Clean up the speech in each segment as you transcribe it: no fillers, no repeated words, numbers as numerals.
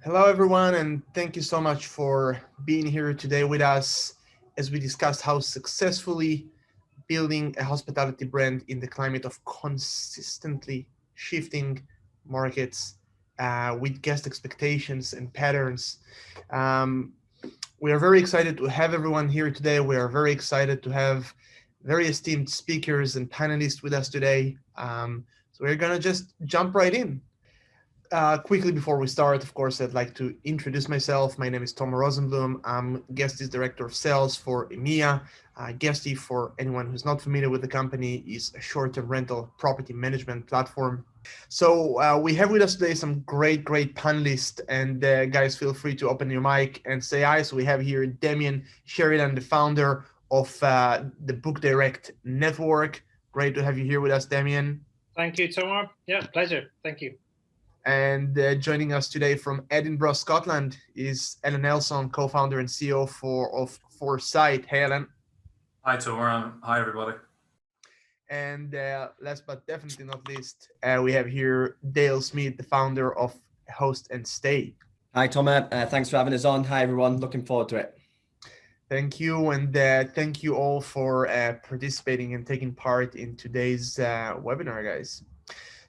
Hello, everyone, and thank you so much for being here today with us as we discuss how successfully building a hospitality brand in the climate of consistently shifting markets with guest expectations and patterns. Um, we are very excited to have everyone here today. We are very excited to have very esteemed speakers and panelists with us today. So we're going to just jump right in. Quickly before we start, of course, I'd like to introduce myself. My name is Tom Rosenblum. I'm Guesty's Director of Sales for EMEA. Guesty, for anyone who's not familiar with the company, is a short-term rental property management platform. So we have with us today some great panelists, and guys, feel free to open your mic and say hi. So we have here Damien Sheridan, the founder of the Book Direct Network. Great to have you here with us, Damien. Thank you, Tomar. Yeah, pleasure. Thank you. And joining us today from Edinburgh, Scotland, is Ellen Nelson, co-founder and CEO of Foresight. Hey, Ellen. Hi, Tomar. Hi, everybody. And last but definitely not least, we have here Dale Smith, the founder of Host and Stay. Hi, Tom. Thanks for having us on. Hi, everyone. Looking forward to it. Thank you, and thank you all for participating and taking part in today's webinar, guys.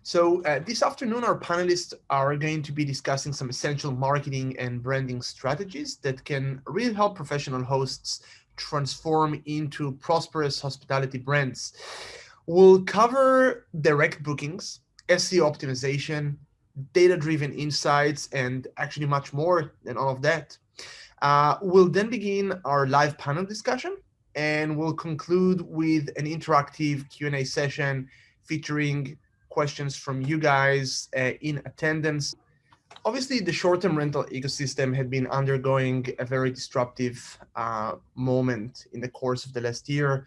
So this afternoon, our panelists are going to be discussing some essential marketing and branding strategies that can really help professional hosts transform into prosperous hospitality brands. We'll cover direct bookings, SEO optimization, data-driven insights, and actually much more than all of that. We'll then begin our live panel discussion, and we'll conclude with an interactive Q&A session featuring questions from you guys in attendance. Obviously, the short-term rental ecosystem had been undergoing a very disruptive moment in the course of the last year.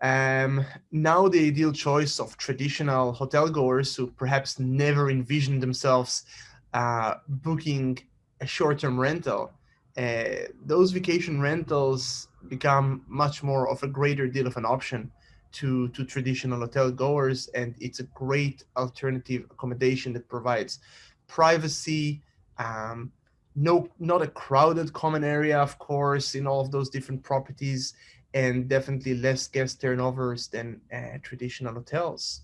Now the ideal choice of traditional hotel goers who perhaps never envisioned themselves booking a short-term rental, those vacation rentals become much more of a greater deal of an option to traditional hotel goers, and it's a great alternative accommodation that provides privacy, not a crowded common area, of course, in all of those different properties, and definitely less guest turnovers than traditional hotels.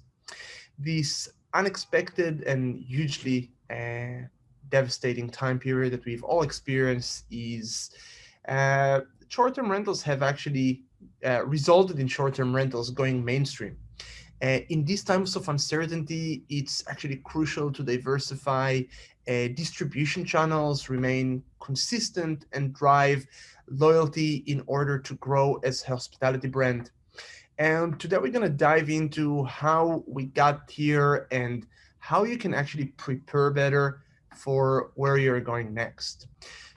This unexpected and hugely devastating time period that we've all experienced is short-term rentals have actually resulted in short-term rentals going mainstream. In these times of uncertainty, it's actually crucial to diversify distribution channels, remain consistent, and drive loyalty in order to grow as a hospitality brand. And today we're going to dive into how we got here and how you can actually prepare better for where you're going next.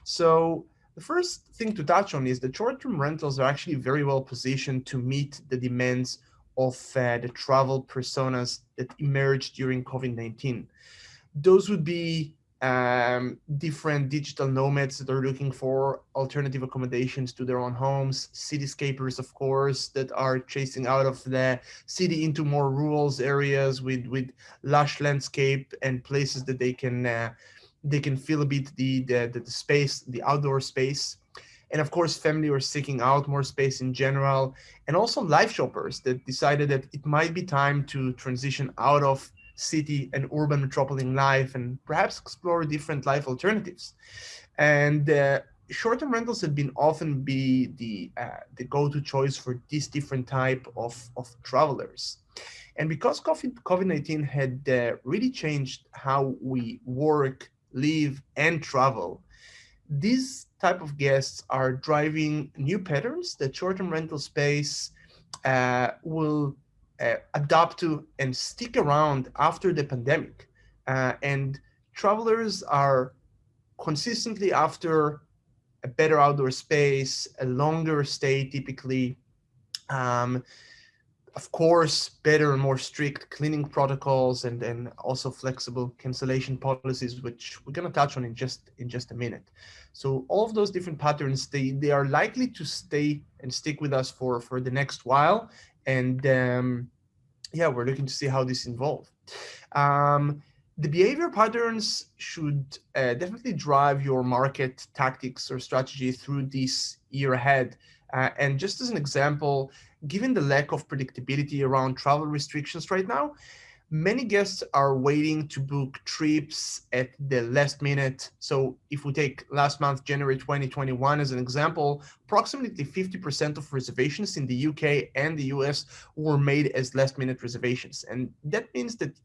So the first thing to touch on is that short-term rentals are actually very well positioned to meet the demands of the travel personas that emerged during COVID-19. Those would be different digital nomads that are looking for alternative accommodations to their own homes, cityscapers, of course, that are chasing out of the city into more rural areas with lush landscape and places that they can feel a bit the space, the outdoor space. And of course, family are seeking out more space in general, and also life shoppers that decided that it might be time to transition out of city and urban metropolitan life and perhaps explore different life alternatives. And short-term rentals have been often be the go-to choice for this different type of travelers. And because COVID-19 had really changed how we work, live, and travel, these type of guests are driving new patterns that short-term rental space will adapt to and stick around after the pandemic. And travelers are consistently after a better outdoor space, a longer stay typically, of course, better and more strict cleaning protocols, and then also flexible cancellation policies, which we're going to touch on in just a minute. So all of those different patterns, they are likely to stay and stick with us for the next while. And yeah, we're looking to see how this evolves. The behavior patterns should definitely drive your market tactics or strategy through this year ahead. And just as an example, given the lack of predictability around travel restrictions right now, many guests are waiting to book trips at the last minute. So if we take last month, January 2021, as an example, approximately 50% of reservations in the UK and the US were made as last minute reservations. And that means that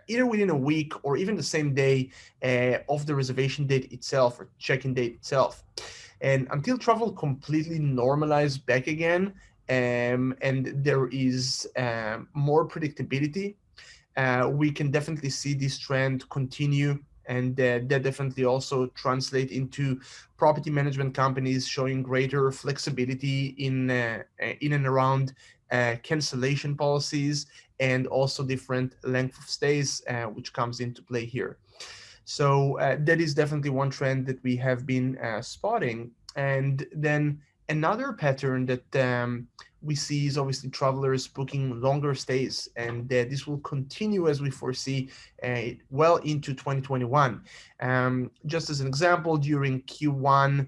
either within a week or even the same day of the reservation date itself or check-in date itself. And until travel completely normalized back again, and there is more predictability, we can definitely see this trend continue, and that definitely also translate into property management companies showing greater flexibility in and around cancellation policies, and also different length of stays, which comes into play here. So that is definitely one trend that we have been spotting. And then another pattern that we see is obviously travelers booking longer stays, and this will continue as we foresee well into 2021. Just as an example, during Q1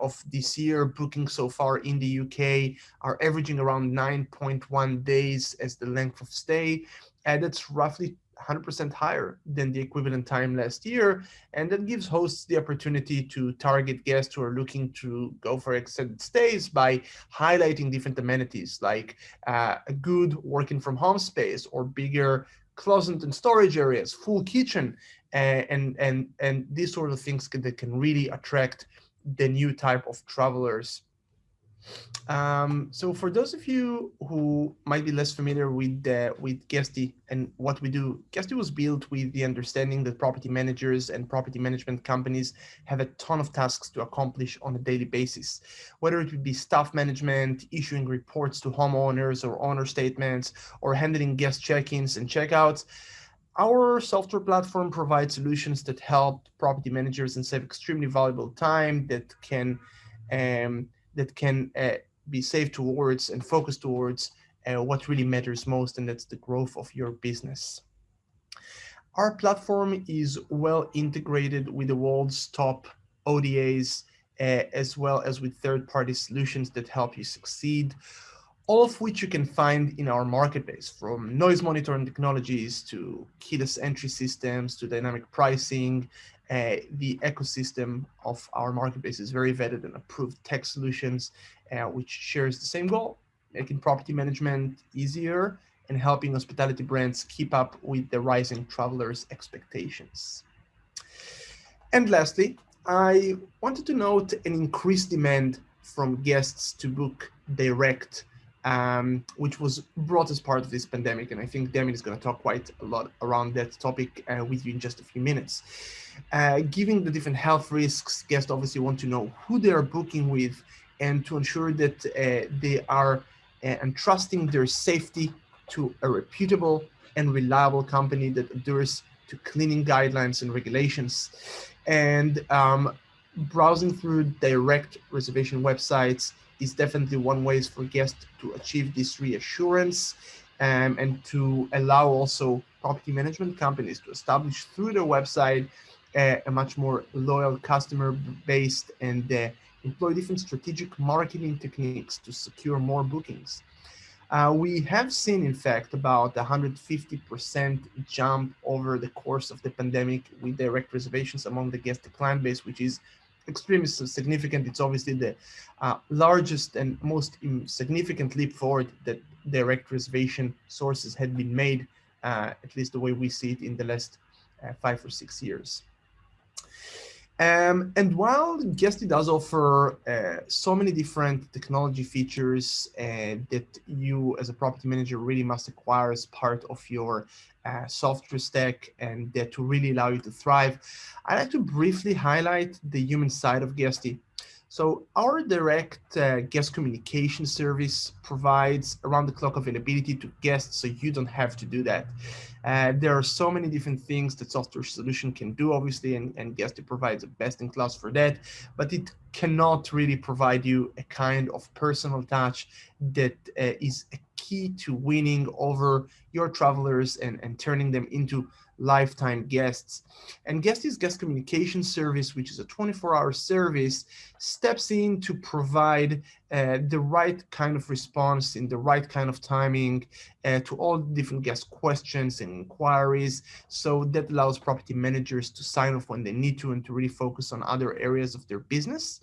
of this year, bookings so far in the UK are averaging around 9.1 days as the length of stay. And that's roughly 100% higher than the equivalent time last year. And that gives hosts the opportunity to target guests who are looking to go for extended stays by highlighting different amenities like a good working from home space, or bigger closet and storage areas, full kitchen, and these sort of things that can really attract the new type of travelers. So for those of you who might be less familiar with Guesty and what we do, Guesty was built with the understanding that property managers and property management companies have a ton of tasks to accomplish on a daily basis, whether it would be staff management, issuing reports to homeowners or owner statements, or handling guest check-ins and checkouts. Our software platform provides solutions that help property managers and save extremely valuable time um, that can be saved towards and focused towards what really matters most, and that's the growth of your business. Our platform is well integrated with the world's top ODAs, as well as with third-party solutions that help you succeed, all of which you can find in our marketplace, from noise monitoring technologies to keyless entry systems to dynamic pricing. The ecosystem of our marketplace is very vetted and approved tech solutions, which shares the same goal, making property management easier and helping hospitality brands keep up with the rising travelers' expectations. And lastly, I wanted to note an increased demand from guests to book direct, which was brought as part of this pandemic. And I think Demi is going to talk quite a lot around that topic with you in just a few minutes. Given the different health risks, guests obviously want to know who they are booking with, and to ensure that they are entrusting their safety to a reputable and reliable company that adheres to cleaning guidelines and regulations. And browsing through direct reservation websites is definitely one way for guests to achieve this reassurance, and to allow also property management companies to establish through their website a much more loyal customer base, and employ different strategic marketing techniques to secure more bookings. We have seen, in fact, about 150% jump over the course of the pandemic with direct reservations among the guest client base, which is extremely significant. It's obviously the largest and most significant leap forward that direct reservation sources had been made, at least the way we see it in the last 5 or 6 years. And while Guesty does offer so many different technology features that you as a property manager really must acquire as part of your software stack, and that to really allow you to thrive, I'd like to briefly highlight the human side of Guesty. So our direct guest communication service provides around-the-clock availability to guests, so you don't have to do that. There are so many different things that software solution can do, obviously, and Guesty provides a best-in-class for that, but it cannot really provide you a kind of personal touch that is a key to winning over your travelers and turning them into lifetime guests. And Guesty's guest communication service, which is a 24-hour service, steps in to provide the right kind of response in the right kind of timing to all different guest questions and inquiries. So that allows property managers to sign off when they need to and to really focus on other areas of their business.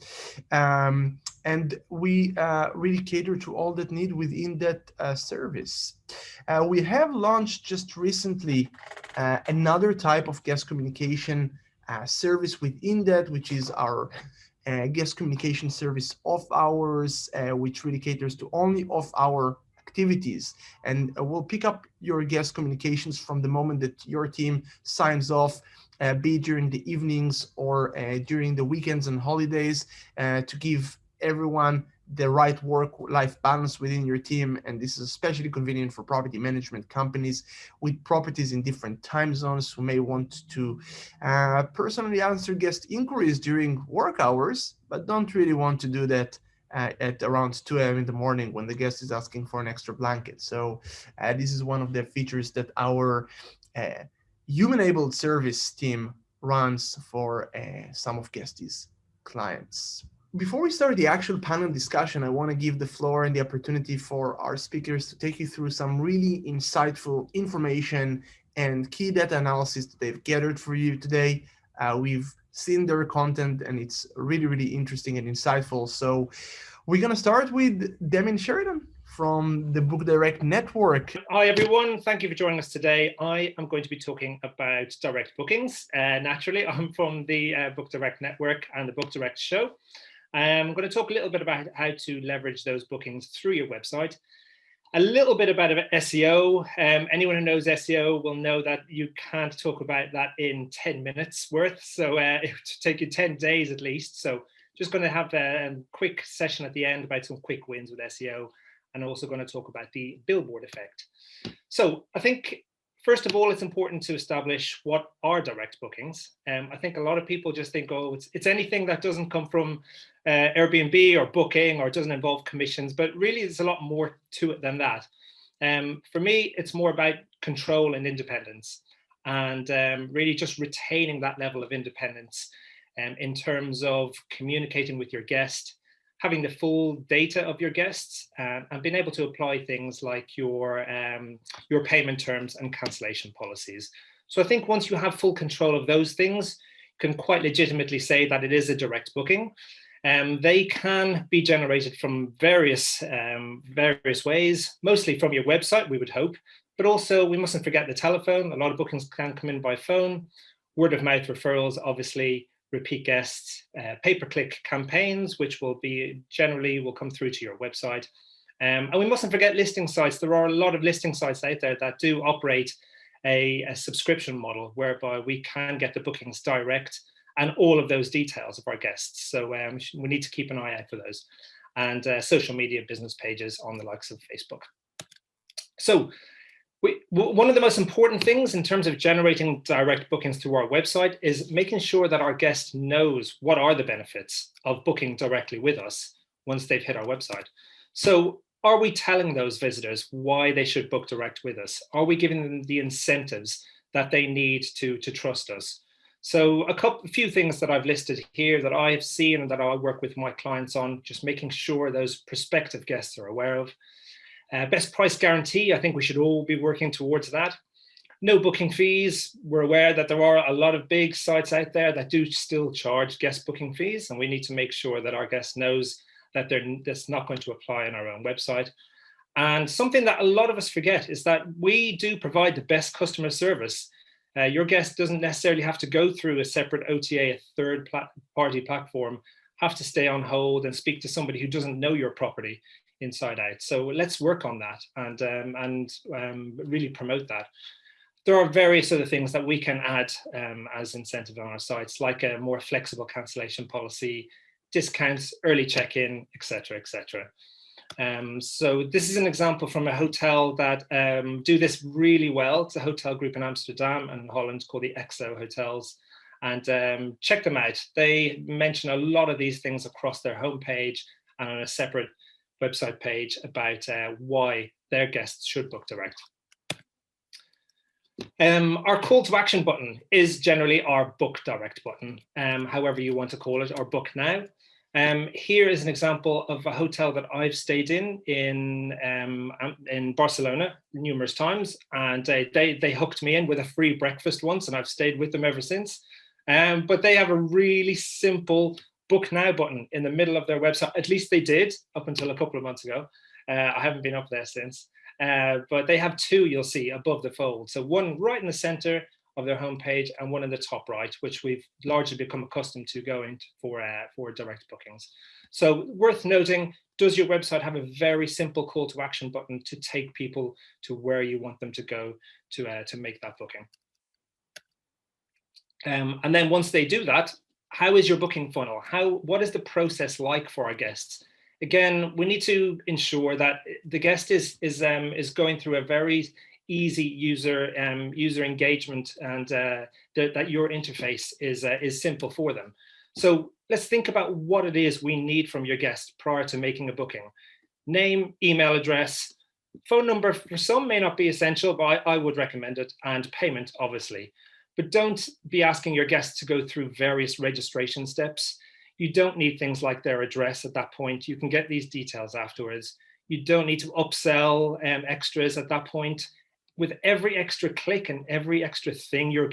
And we really cater to all that need within that service. We have launched just recently another type of guest communication service within that, which is our guest communication service off hours, which really caters to only off hour activities. And we'll pick up your guest communications from the moment that your team signs off, be it during the evenings or during the weekends and holidays, to give everyone the right work-life balance within your team. And this is especially convenient for property management companies with properties in different time zones who may want to personally answer guest inquiries during work hours, but don't really want to do that at around 2 a.m. in the morning when the guest is asking for an extra blanket. So this is one of the features that our human-enabled service team runs for some of Guesty's clients. Before we start the actual panel discussion, I want to give the floor and the opportunity for our speakers to take you through some really insightful information and key data analysis that they've gathered for you today. We've seen their content and it's really, really interesting and insightful. So we're going to start with Damien Sheridan from the Book Direct Network. Hi, everyone. Thank you for joining us today. I am going to be talking about direct bookings. Naturally, I'm from the Book Direct Network and the Book Direct Show. I'm going to talk a little bit about how to leverage those bookings through your website. A little bit about SEO. Anyone who knows SEO will know that you can't talk about that in 10 minutes worth. So it would take you 10 days at least. So just going to have a quick session at the end about some quick wins with SEO, and also going to talk about the Billboard Effect. So I think, first of all, it's important to establish what are direct bookings. I think a lot of people just think, oh, it's anything that doesn't come from Airbnb or booking or doesn't involve commissions, but really there's a lot more to it than that. For me, it's more about control and independence, and really just retaining that level of independence in terms of communicating with your guest, having the full data of your guests, and being able to apply things like your payment terms and cancellation policies. So I think once you have full control of those things, you can quite legitimately say that it is a direct booking. They can be generated from various ways, mostly from your website, we would hope, but also we mustn't forget the telephone. A lot of bookings can come in by phone, word of mouth referrals, obviously, repeat guests, pay-per-click campaigns, which will come through to your website. And we mustn't forget listing sites. There are a lot of listing sites out there that do operate a subscription model whereby we can get the bookings direct and all of those details of our guests. So we need to keep an eye out for those. And social media business pages on the likes of Facebook. So one of the most important things in terms of generating direct bookings through our website is making sure that our guest knows what are the benefits of booking directly with us once they've hit our website. So are we telling those visitors why they should book direct with us? Are we giving them the incentives that they need to trust us? So a few things that I've listed here that I've seen and that I work with my clients on, just making sure those prospective guests are aware of. Best price guarantee, I think we should all be working towards that. No booking fees. We're aware that there are a lot of big sites out there that do still charge guest booking fees, and we need to make sure that our guest knows that that's not going to apply on our own website. And something that a lot of us forget is that we do provide the best customer service. Your guest doesn't necessarily have to go through a separate OTA, a third-party platform, have to stay on hold and speak to somebody who doesn't know your property inside out. So let's work on that and really promote that. There are various other things that we can add as incentive on our sites, like a more flexible cancellation policy, discounts, early check-in, etc., etc. So this is an example from a hotel that do this really well. It's a hotel group in Amsterdam and Holland called the EXO Hotels. And check them out. They mention a lot of these things across their homepage and on a separate website page about why their guests should book direct. Our call to action button is generally our book direct button, however you want to call it, or book now. Here is an example of a hotel that I've stayed in Barcelona numerous times, and they hooked me in with a free breakfast once, and I've stayed with them ever since. But they have a really simple book now button in the middle of their website. At least they did up until a couple of months ago. I haven't been up there since. But they have two, you'll see, above the fold. So one right in the center of their homepage and one in the top right, which we've largely become accustomed to going for direct bookings. So worth noting, does your website have a very simple call to action button to take people to where you want them to go to make that booking? And then once they do that, how is your booking funnel? What is the process like for our guests? Again, we need to ensure that the guest is going through a very easy user engagement, and that your interface is simple for them. So let's think about what it is we need from your guest prior to making a booking. Name, email address, phone number for some may not be essential, but I would recommend it, and payment, obviously. But don't be asking your guests to go through various registration steps. You don't need things like their address at that point. You can get these details afterwards. You don't need to upsell extras at that point. With every extra click and every extra thing your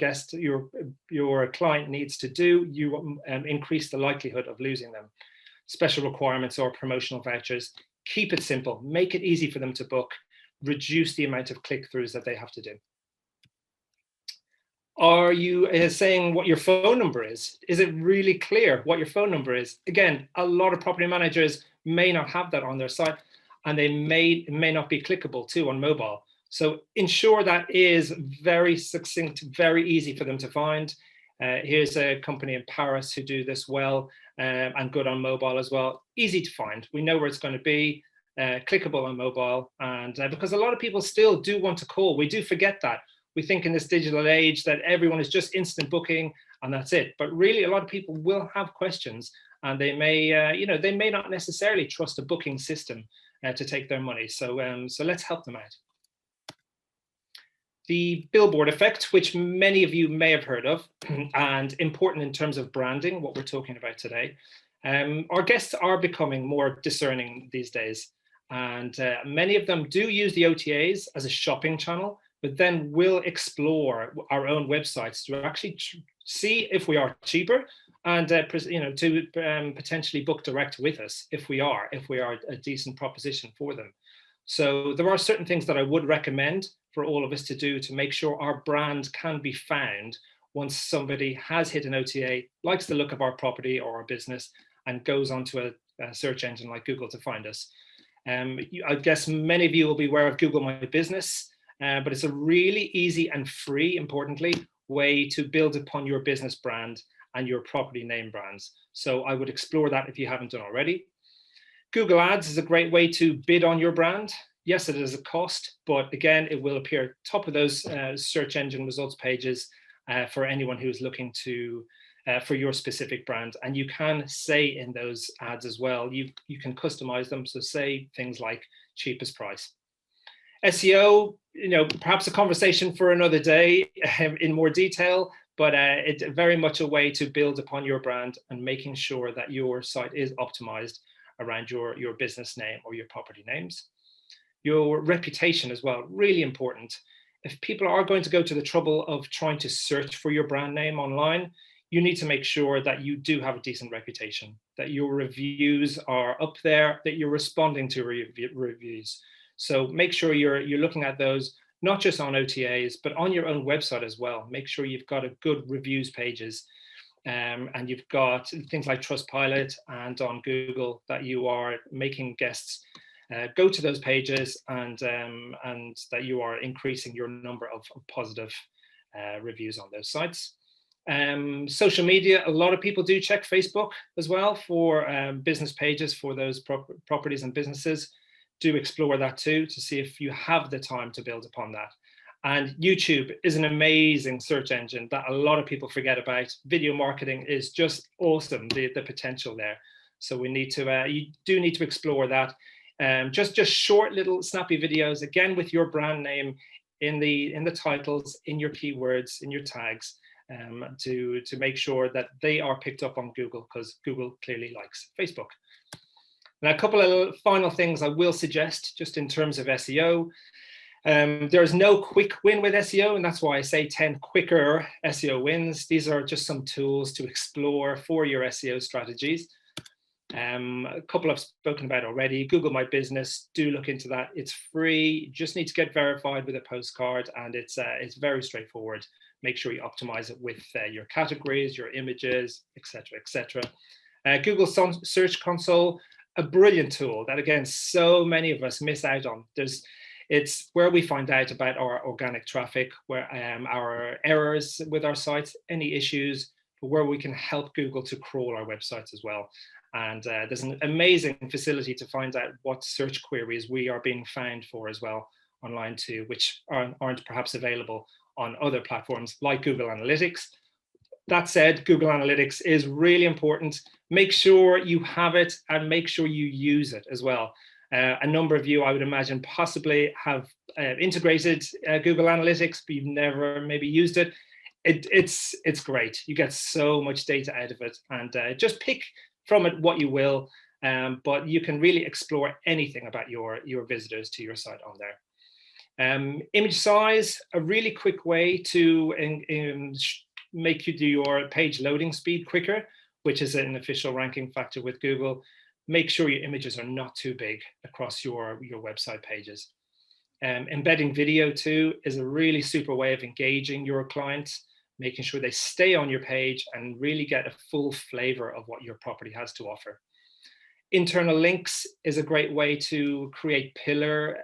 client needs to do, you increase the likelihood of losing them. Special requirements or promotional vouchers, keep it simple, make it easy for them to book, reduce the amount of click-throughs that they have to do. Are you saying what your phone number is? Is it really clear what your phone number is? Again, a lot of property managers may not have that on their site, and they may not be clickable too on mobile. So ensure that is very succinct, very easy for them to find. Here's a company in Paris who do this well, and good on mobile as well. Easy to find. We know where it's going to be, clickable on mobile. And because a lot of people still do want to call, we do forget that. We think in this digital age that everyone is just instant booking and that's it. But really, a lot of people will have questions, and they may, they may not necessarily trust a booking system to take their money. So let's help them out. The Billboard Effect, which many of you may have heard of, and important in terms of branding, what we're talking about today. Our guests are becoming more discerning these days, and many of them do use the OTAs as a shopping channel, but then we'll explore our own websites to actually see if we are cheaper, and to potentially book direct with us if we are a decent proposition for them. So there are certain things that I would recommend for all of us to do to make sure our brand can be found once somebody has hit an OTA, likes the look of our property or our business, and goes onto a search engine like Google to find us. I guess many of you will be aware of Google My Business. But it's a really easy and free, importantly, way to build upon your business brand and your property name brands. So I would explore that if you haven't done already. Google Ads is a great way to bid on your brand. Yes, it is a cost, but again, it will appear top of those search engine results pages for anyone who's looking to for your specific brand. And you can say in those ads as well, you can customize them. So say things like cheapest price. SEO, perhaps a conversation for another day in more detail, but it's very much a way to build upon your brand and making sure that your site is optimized around your business name or your property names. Your reputation as well, really important. If people are going to go to the trouble of trying to search for your brand name online, you need to make sure that you do have a decent reputation, that your reviews are up there, that you're responding to reviews. So make sure you're looking at those, not just on OTAs, but on your own website as well. Make sure you've got a good reviews pages, and you've got things like Trustpilot and on Google, that you are making guests go to those pages, and that you are increasing your number of positive reviews on those sites. Social media, a lot of people do check Facebook as well for business pages for those properties and businesses. Do explore that too, to see if you have the time to build upon that. And YouTube is an amazing search engine that a lot of people forget about. Video marketing is just awesome, the potential there. So we need to, you do need to explore that. Just short little snappy videos, again, with your brand name in the titles, in your keywords, in your tags, to make sure that they are picked up on Google, because Google clearly likes Facebook. Now, a couple of final things I will suggest just in terms of SEO. There's no quick win with SEO, and that's why I say 10 quicker SEO wins. These are just some tools to explore for your SEO strategies. A couple I've spoken about already. Google My Business, do look into that. It's free. You just need to get verified with a postcard, and it's very straightforward. Make sure you optimize it with your categories, your images, etc., etc. Google Search Console, a brilliant tool that, again, so many of us miss out on. It's where we find out about our organic traffic, where our errors with our sites, any issues, where we can help Google to crawl our websites as well. And there's an amazing facility to find out what search queries we are being found for as well online too, which aren't perhaps available on other platforms like Google Analytics. That said, Google Analytics is really important. Make sure you have it and make sure you use it as well. A number of you, I would imagine, possibly have integrated Google Analytics, but you've never maybe used it. It's great. You get so much data out of it, and just pick from it what you will, but you can really explore anything about your visitors to your site on there. Image size, a really quick way to make you do your page loading speed quicker, which is an official ranking factor with Google. Make sure your images are not too big across your website pages. Embedding video too is a really super way of engaging your clients, making sure they stay on your page and really get a full flavor of what your property has to offer. Internal links is a great way to create pillar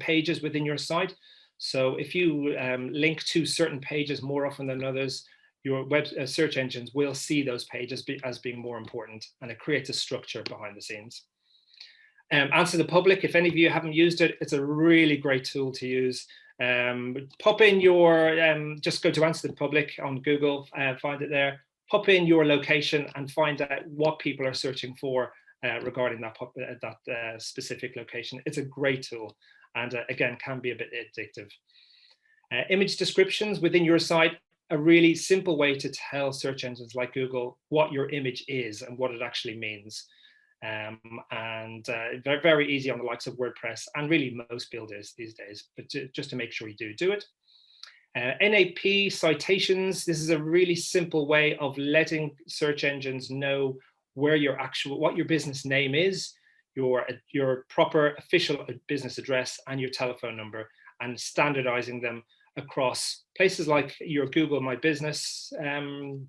pages within your site. So if you link to certain pages more often than others, your web search engines will see those pages as being more important, and it creates a structure behind the scenes. Answer the Public, if any of you haven't used it, it's a really great tool to use. Pop in your, just go to Answer the Public on Google, find it there, pop in your location and find out what people are searching for regarding that specific location. It's a great tool, and again, can be a bit addictive. Image descriptions within your site, a really simple way to tell search engines like Google what your image is and what it actually means. Very, very easy on the likes of WordPress and really most builders these days, but just to make sure you do it. NAP citations, this is a really simple way of letting search engines know where what your business name is, your proper official business address and your telephone number, and standardizing them across places like your Google My Business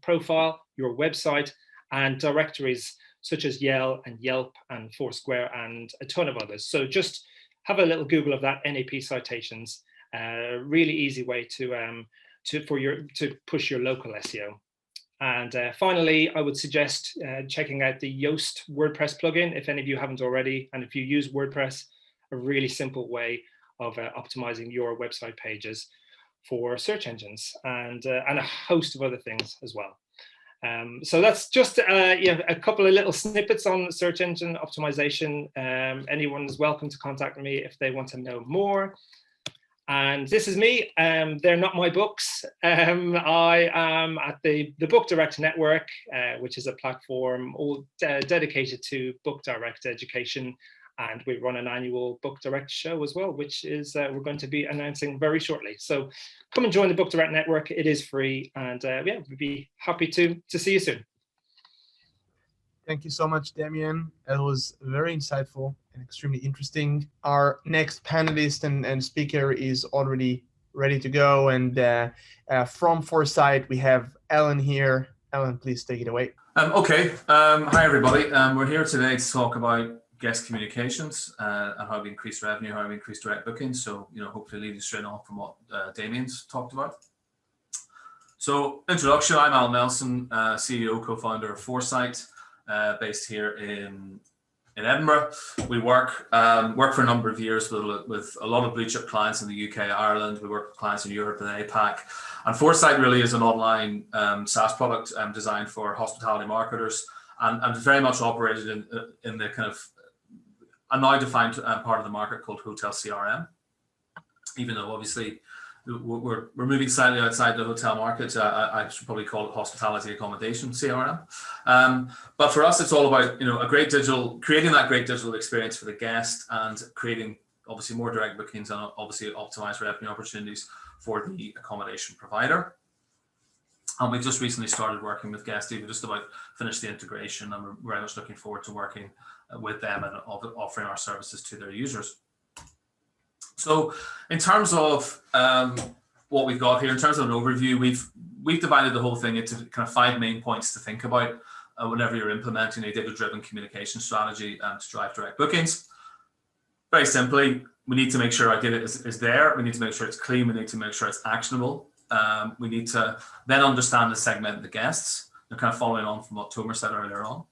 profile, your website, and directories such as Yelp and Foursquare and a ton of others. So just have a little Google of that, NAP citations. Really easy way to push your local SEO. And finally, I would suggest checking out the Yoast WordPress plugin if any of you haven't already. And if you use WordPress, a really simple way of optimizing your website pages for search engines and a host of other things as well. So that's just a couple of little snippets on search engine optimization. Anyone is welcome to contact me if they want to know more. And this is me. They're not my books. I am at the Book Direct Network, which is a platform all dedicated to book direct education. And we run an annual Book Direct show as well, which is we're going to be announcing very shortly. So come and join the Book Direct Network. It is free, and yeah, we'd be happy to see you soon. Thank you so much, Damien. It was very insightful and extremely interesting. Our next panelist and speaker is already ready to go. And from Foresight, we have Ellen here. Ellen, please take it away. Okay. Hi, everybody. We're here today to talk about guest communications and how we increase revenue, how we increase direct bookings. So, hopefully leading straight on from what Damien's talked about. So, introduction, I'm Al Nelson, CEO, co-founder of Foresight, based here in Edinburgh. We work for a number of years with a lot of blue chip clients in the UK, Ireland. We work with clients in Europe and APAC. And Foresight really is an online SaaS product designed for hospitality marketers and very much operated in the kind of a now defined part of the market called hotel CRM, even though obviously we're moving slightly outside the hotel market. I should probably call it hospitality accommodation, CRM. But for us, it's all about, creating that great digital experience for the guest and creating obviously more direct bookings and obviously optimized revenue opportunities for the accommodation provider. And we've just recently started working with Guesty. We just about finished the integration, and we're very much looking forward to working with them and offering our services to their users. So in terms of what we've got here, in terms of an overview, we've divided the whole thing into kind of 5 main points to think about whenever you're implementing a data-driven communication strategy to drive direct bookings. Very simply, we need to make sure our data is there. We need to make sure it's clean. We need to make sure it's actionable. We need to then understand and segment the guests. They're kind of following on from what Tomer said earlier on.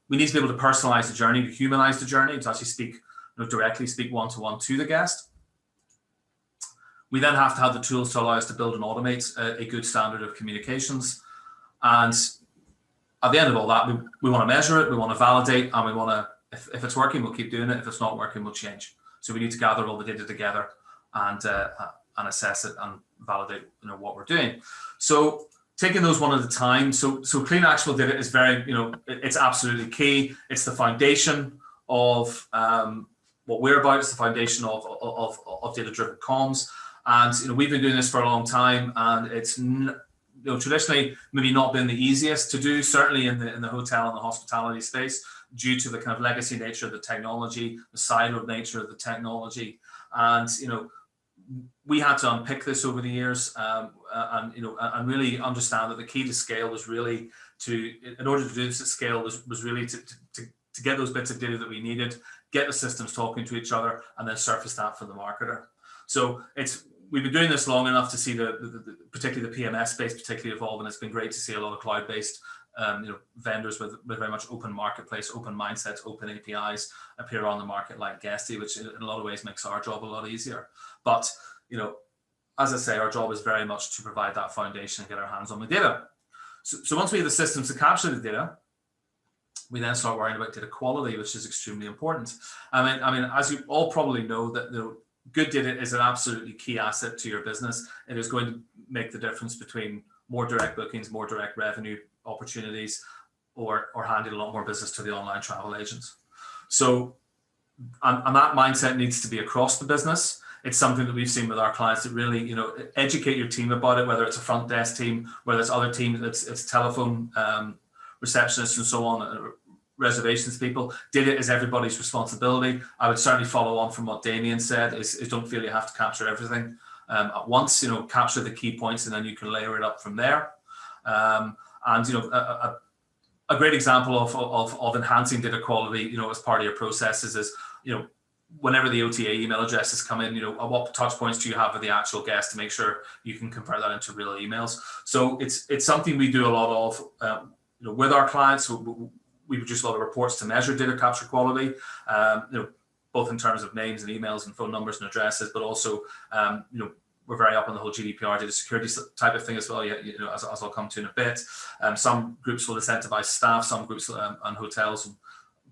We need to be able to personalize the journey, to humanize the journey, to actually speak directly, speak one-to-one to the guest. We then have to have the tools to allow us to build and automate a good standard of communications. And at the end of all that, we want to measure it, we want to validate, and we want to, if it's working, we'll keep doing it. If it's not working, we'll change. So we need to gather all the data together and assess it and validate what we're doing. So taking those one at a time. So clean, actionable data is very, it's absolutely key. It's the foundation of what we're about. It's the foundation of data-driven comms. And we've been doing this for a long time, and it's traditionally maybe not been the easiest to do, certainly in the hotel and the hospitality space, due to the kind of legacy nature of the technology, the siloed nature of the technology. And we had to unpick this over the years, and really understand that the key to scale was really in order to do this at scale was really to get those bits of data that we needed, get the systems talking to each other, and then surface that for the marketer. So we've been doing this long enough to see particularly the PMS space particularly evolve, and it's been great to see a lot of cloud-based vendors with very much open marketplace, open mindsets, open APIs appear on the market like Guesty, which in a lot of ways makes our job a lot easier. But as I say, our job is very much to provide that foundation and get our hands on the data. So once we have the systems to capture the data, we then start worrying about data quality, which is extremely important. I mean, as you all probably know, that good data is an absolutely key asset to your business. It is going to make the difference between more direct bookings, more direct revenue opportunities, or handing a lot more business to the online travel agents. So, and that mindset needs to be across the business. It's something that we've seen with our clients that really, educate your team about it, whether it's a front desk team, whether it's other teams, it's telephone receptionists and so on, reservations people. Data is everybody's responsibility. I would certainly follow on from what Damien said, is don't feel you have to capture everything at once, capture the key points and then you can layer it up from there. And, a great example of enhancing data quality, as part of your processes is, whenever the OTA email addresses come in, what touch points do you have with the actual guest to make sure you can convert that into real emails. So it's something we do a lot of, with our clients. We produce a lot of reports to measure data capture quality, both in terms of names and emails and phone numbers and addresses, but also, we're very up on the whole GDPR data security type of thing as well. As I'll come to in a bit. Some groups will incentivize staff, some groups and hotels and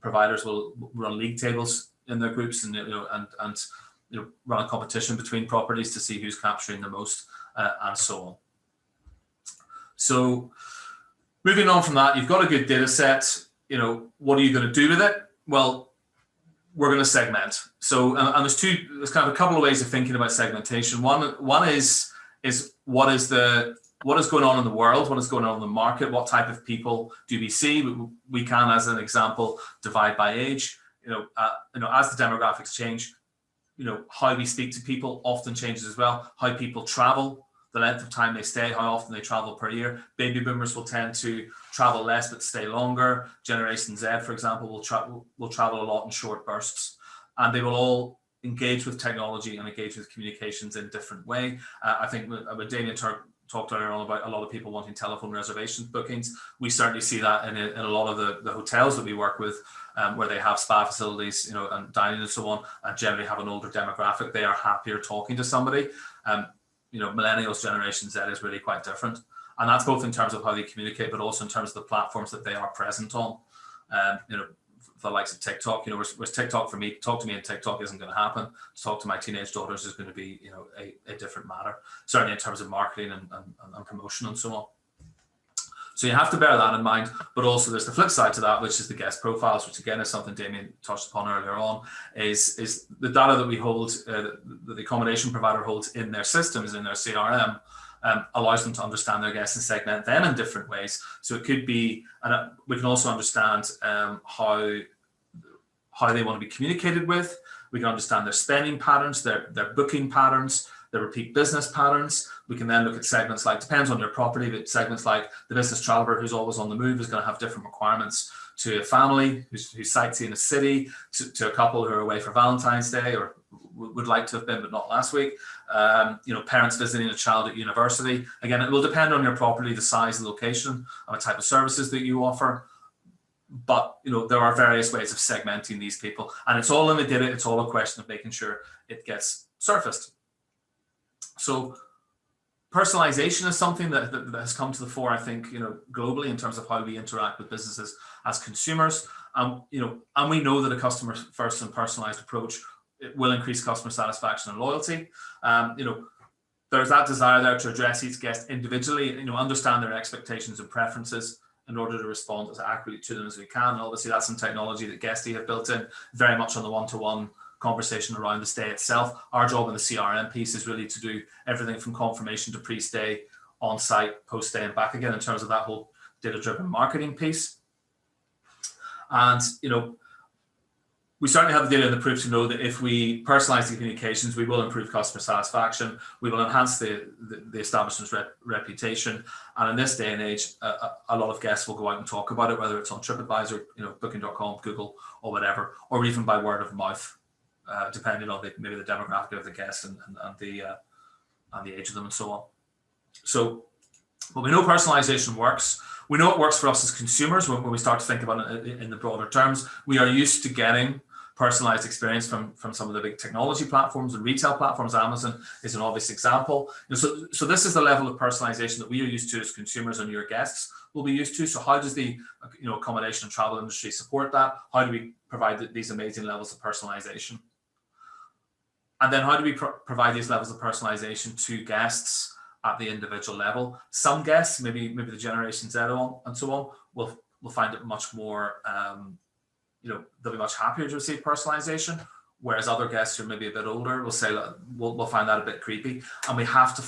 providers will run league tables in their groups and run a competition between properties to see who's capturing the most and so on. So moving on from that, you've got a good data set. What are you going to do with it? Well, we're going to segment. So, and there's kind of a couple of ways of thinking about segmentation. One is what is going on in the world? What is going on in the market? What type of people do we see? We can, as an example, divide by age. As the demographics change, how we speak to people often changes as well. How people travel, the length of time they stay, how often they travel per year. Baby boomers will tend to travel less but stay longer. Generation Z, for example, will travel a lot in short bursts, and they will all engage with technology and engage with communications in a different way. I think when Damien talked earlier on about a lot of people wanting telephone reservation bookings, we certainly see that in a lot of the hotels that we work with, where they have spa facilities, and dining and so on, and generally have an older demographic. They are happier talking to somebody. Millennials, Generation Z is really quite different. And that's both in terms of how they communicate, but also in terms of the platforms that they are present on. the likes of TikTok. Whereas TikTok for me, talk to me in TikTok isn't going to happen. To talk to my teenage daughters is going to be, a different matter, certainly in terms of marketing and promotion and so on. So you have to bear that in mind, but also there's the flip side to that, which is the guest profiles, which again is something Damien touched upon earlier on, is the data that we hold, that the accommodation provider holds in their systems, in their CRM, allows them to understand their guests and segment them in different ways. So it could be, and we can also understand how they want to be communicated with. We can understand their spending patterns, their booking patterns, their repeat business patterns. We can then look at segments like, depends on your property, but segments like the business traveler who's always on the move is going to have different requirements to a family who's sightseeing a city, to a couple who are away for Valentine's Day or would like to have been, but not last week. Parents visiting a child at university. Again, it will depend on your property, the size, the location, and the type of services that you offer. But there are various ways of segmenting these people, and it's all in the data. It's all a question of making sure it gets surfaced. So personalization is something that has come to the fore, I think, globally in terms of how we interact with businesses as consumers. And we know that a customer first and personalized approach, it will increase customer satisfaction and loyalty. There's that desire there to address each guest individually, understand their expectations and preferences in order to respond as accurately to them as we can. And obviously that's some technology that Guesty have built in very much on the one-to-one conversation around the stay itself. Our job in the CRM piece is really to do everything from confirmation to pre-stay, on-site, post-stay, and back again in terms of that whole data-driven marketing piece. And we certainly have the data and the proof to know that if we personalize the communications, we will improve customer satisfaction, we will enhance the establishment's reputation, and in this day and age, a lot of guests will go out and talk about it, whether it's on TripAdvisor, Booking.com, Google, or whatever, or even by word of mouth. Depending on maybe the demographic of the guest and the age of them and so on. So, but we know personalization works. We know it works for us as consumers when we start to think about it in the broader terms. We are used to getting personalized experience from some of the big technology platforms and retail platforms. Amazon is an obvious example. So this is the level of personalization that we are used to as consumers and your guests will be used to. So how does the accommodation and travel industry support that? How do we provide these amazing levels of personalization? And then how do we provide these levels of personalization to guests at the individual level? Some guests, maybe the Generation Z and so on, will find it much more, they'll be much happier to receive personalization. Whereas other guests who are maybe a bit older will say, we'll find that a bit creepy. And we have to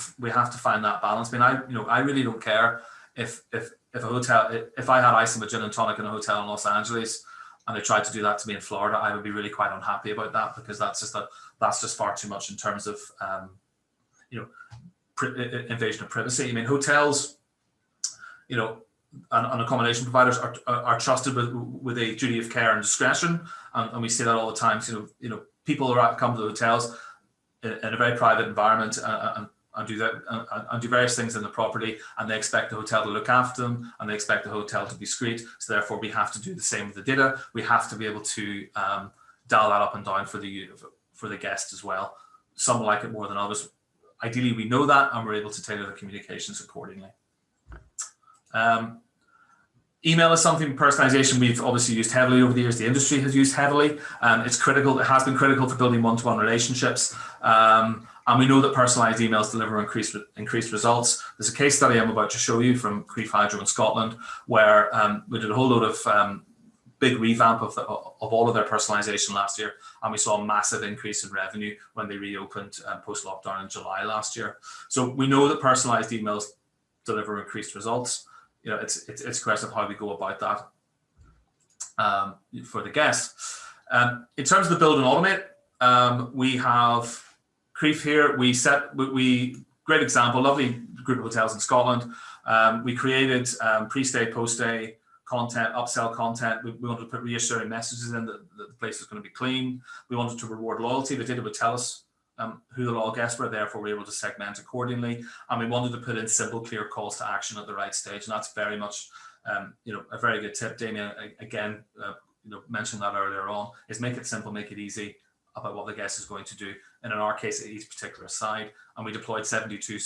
find that balance. I mean, I really don't care if a hotel, if I had ice and a gin and tonic in a hotel in Los Angeles, and they tried to do that to me in Florida, I would be really quite unhappy about that, because that's just far too much in terms of invasion of privacy. I mean, hotels, and accommodation providers are trusted with a duty of care and discretion, and we see that all the time. So, people come to the hotels in a very private environment and do various things in the property, and they expect the hotel to look after them, and they expect the hotel to be discreet. So therefore, we have to do the same with the data. We have to be able to dial that up and down for the guest as well. Some like it more than others. Ideally, we know that, and we're able to tailor the communications accordingly. Email is something, personalization, we've obviously used heavily over the years. The industry has used heavily. It's critical. It has been critical for building one-to-one relationships. And we know that personalized emails deliver increased results. There's a case study I'm about to show you from Grief Hydro in Scotland, where we did a whole load of big revamp of all of their personalization last year, and we saw a massive increase in revenue when they reopened post-lockdown in July last year. So we know that personalized emails deliver increased results. It's a question of how we go about that for the guests. In terms of the build and automate, we have Creef here. Great example, lovely group of hotels in Scotland. We created pre-stay, post-stay content, upsell content. We wanted to put reassuring messages in that the place is going to be clean. We wanted to reward loyalty. The data would tell us who the loyal guests were, therefore we're able to segment accordingly. And we wanted to put in simple, clear calls to action at the right stage. And that's very much, a very good tip. Damien, again, mentioned that earlier on, is make it simple, make it easy about what the guest is going to do. And in our case, at each particular side, and we deployed 72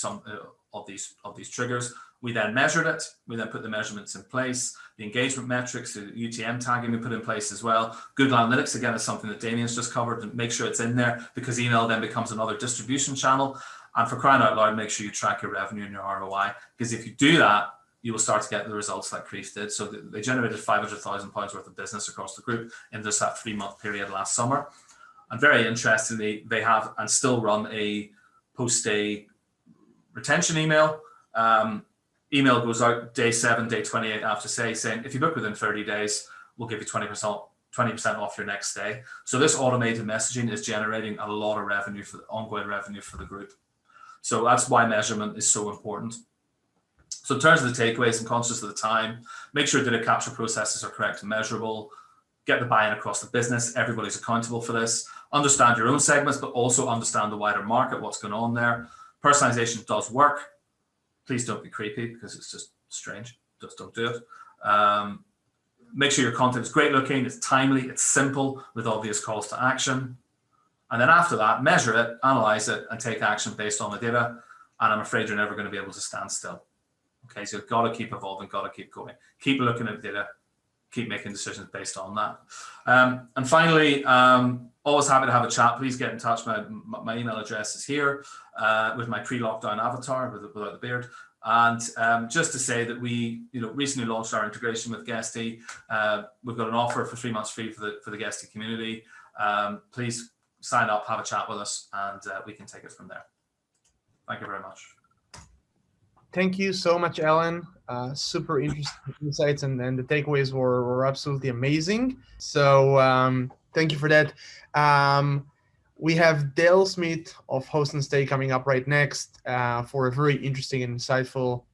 of these triggers. We then measured it. We then put the measurements in place. The engagement metrics, the UTM tagging we put in place as well. Google Analytics, again, is something that Damien's just covered, and make sure it's in there because email then becomes another distribution channel. And for crying out loud, make sure you track your revenue and your ROI, because if you do that, you will start to get the results like Creef did. So they generated £500,000 worth of business across the group in just that 3-month period last summer. And very interestingly, they have and still run a post-stay retention email. Email goes out day 7, day 28 after stay, saying if you book within 30 days, we'll give you 20% off your next stay. So this automated messaging is generating a lot of revenue, for ongoing revenue for the group. So that's why measurement is so important. So in terms of the takeaways, and conscious of the time, make sure data capture processes are correct and measurable. Get the buy-in across the business. Everybody's accountable for this. Understand your own segments, but also understand the wider market, what's going on there. Personalization does work. Please don't be creepy because it's just strange. Just don't do it. Make sure your content is great looking, it's timely, it's simple with obvious calls to action. And then after that, measure it, analyze it, and take action based on the data. And I'm afraid you're never going to be able to stand still. Okay, so you've got to keep evolving, got to keep going. Keep looking at data, keep making decisions based on that. And finally, always happy to have a chat. Please get in touch. My email address is here with my pre-lockdown avatar without the beard. And just to say that we recently launched our integration with Guesty. We've got an offer for 3 months free for the Guesty community. Please sign up, have a chat with us, and we can take it from there. Thank you very much. Thank you so much, Alan. Super interesting insights, and the takeaways were absolutely amazing. So thank you for that. We have Dale Smith of Host and Stay coming up right next for a very interesting and insightful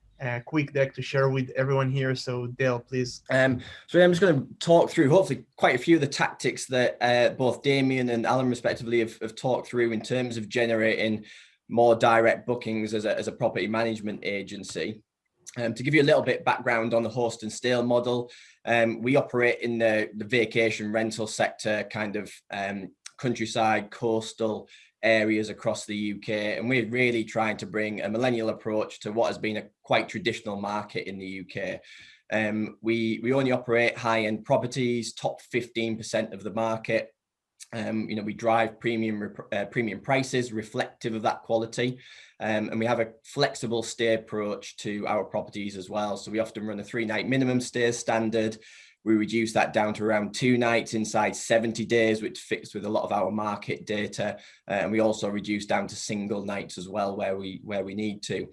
quick deck to share with everyone here. So Dale, please. So I'm just going to talk through hopefully quite a few of the tactics that both Damien and Alan respectively have talked through in terms of generating more direct bookings as a property management agency. To give you a little bit background on the host and stay model, we operate in the vacation rental sector, kind of countryside, coastal areas across the UK, and we're really trying to bring a millennial approach to what has been a quite traditional market in the UK. We only operate high-end properties, top 15% of the market. We drive premium prices reflective of that quality, and we have a flexible stay approach to our properties as well. So we often run a 3-night minimum stay standard. We reduce that down to around 2 nights inside 70 days, which fits with a lot of our market data. And we also reduce down to single nights as well, where we need to,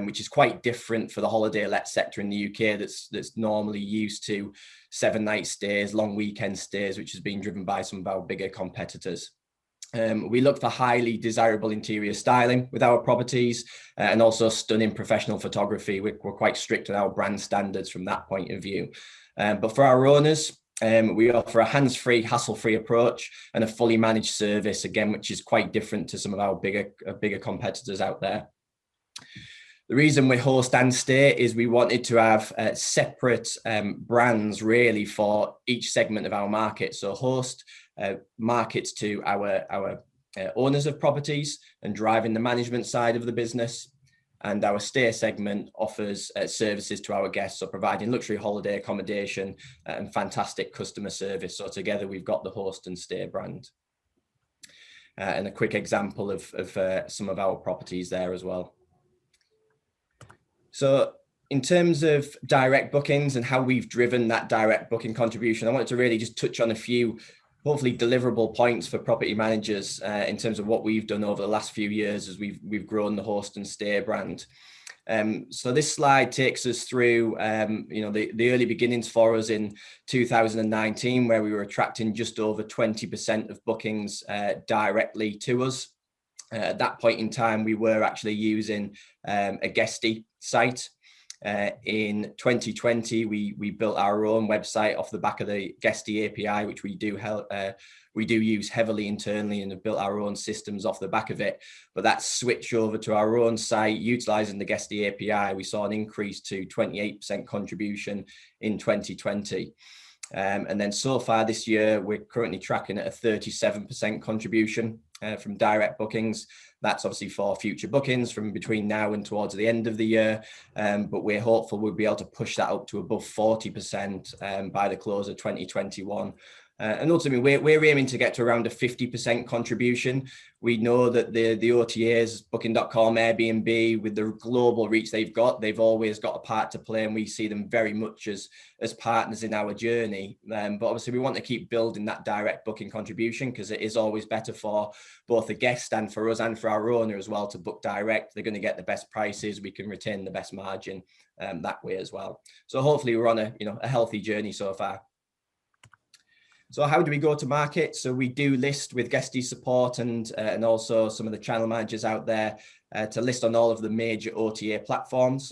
which is quite different for the holiday let sector in the UK that's normally used to 7-night stays, long weekend stays, which has been driven by some of our bigger competitors. We look for highly desirable interior styling with our properties and also stunning professional photography. We're quite strict on our brand standards from that point of view. But for our owners, we offer a hands-free, hassle-free approach and a fully managed service, again, which is quite different to some of our bigger competitors out there. The reason we host and stay is we wanted to have separate brands really for each segment of our market. So host markets to our owners of properties and driving the management side of the business. And our stay segment offers services to our guests, so providing luxury holiday accommodation and fantastic customer service. So together we've got the host and stay brand. And a quick example of some of our properties there as well. So in terms of direct bookings and how we've driven that direct booking contribution, I wanted to really just touch on a few hopefully deliverable points for property managers in terms of what we've done over the last few years as we've grown the host and stay brand. So this slide takes us through the early beginnings for us in 2019, where we were attracting just over 20% of bookings directly to us. At that point in time, we were actually using a Guesty site. In 2020, we built our own website off the back of the Guesty API, which we do use heavily internally and have built our own systems off the back of it. But that switch over to our own site, utilizing the Guesty API, we saw an increase to 28% contribution in 2020. And then so far this year, we're currently tracking at a 37% contribution. from direct bookings. That's obviously for future bookings from between now and towards the end of the year. But we're hopeful we'll be able to push that up to above 40% by the close of 2021. And ultimately, we're aiming to get to around a 50% contribution. We know that the OTAs, Booking.com, Airbnb, with the global reach they've always got a part to play, and we see them very much as partners in our journey. But obviously, we want to keep building that direct booking contribution, because it is always better for both the guest and for us and for our owner as well to book direct. They're going to get the best prices. We can retain the best margin that way as well. So hopefully, we're on a healthy journey so far. So how do we go to market? So we do list with Guesty support and also some of the channel managers out there to list on all of the major OTA platforms.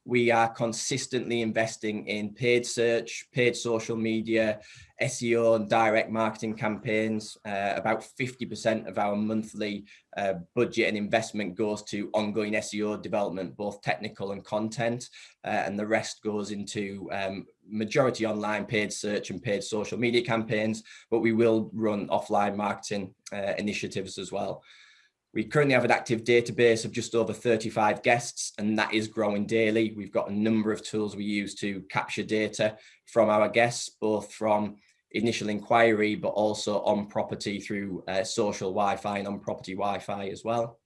We are consistently investing in paid search, paid social media, SEO and direct marketing campaigns. About 50% of our monthly budget and investment goes to ongoing SEO development, both technical and content, and the rest goes into majority online paid search and paid social media campaigns, but we will run offline marketing initiatives as well. We currently have an active database of just over 35 guests, and that is growing daily. We've got a number of tools we use to capture data from our guests, both from initial inquiry, but also on property through social Wi-Fi and on property Wi-Fi as well.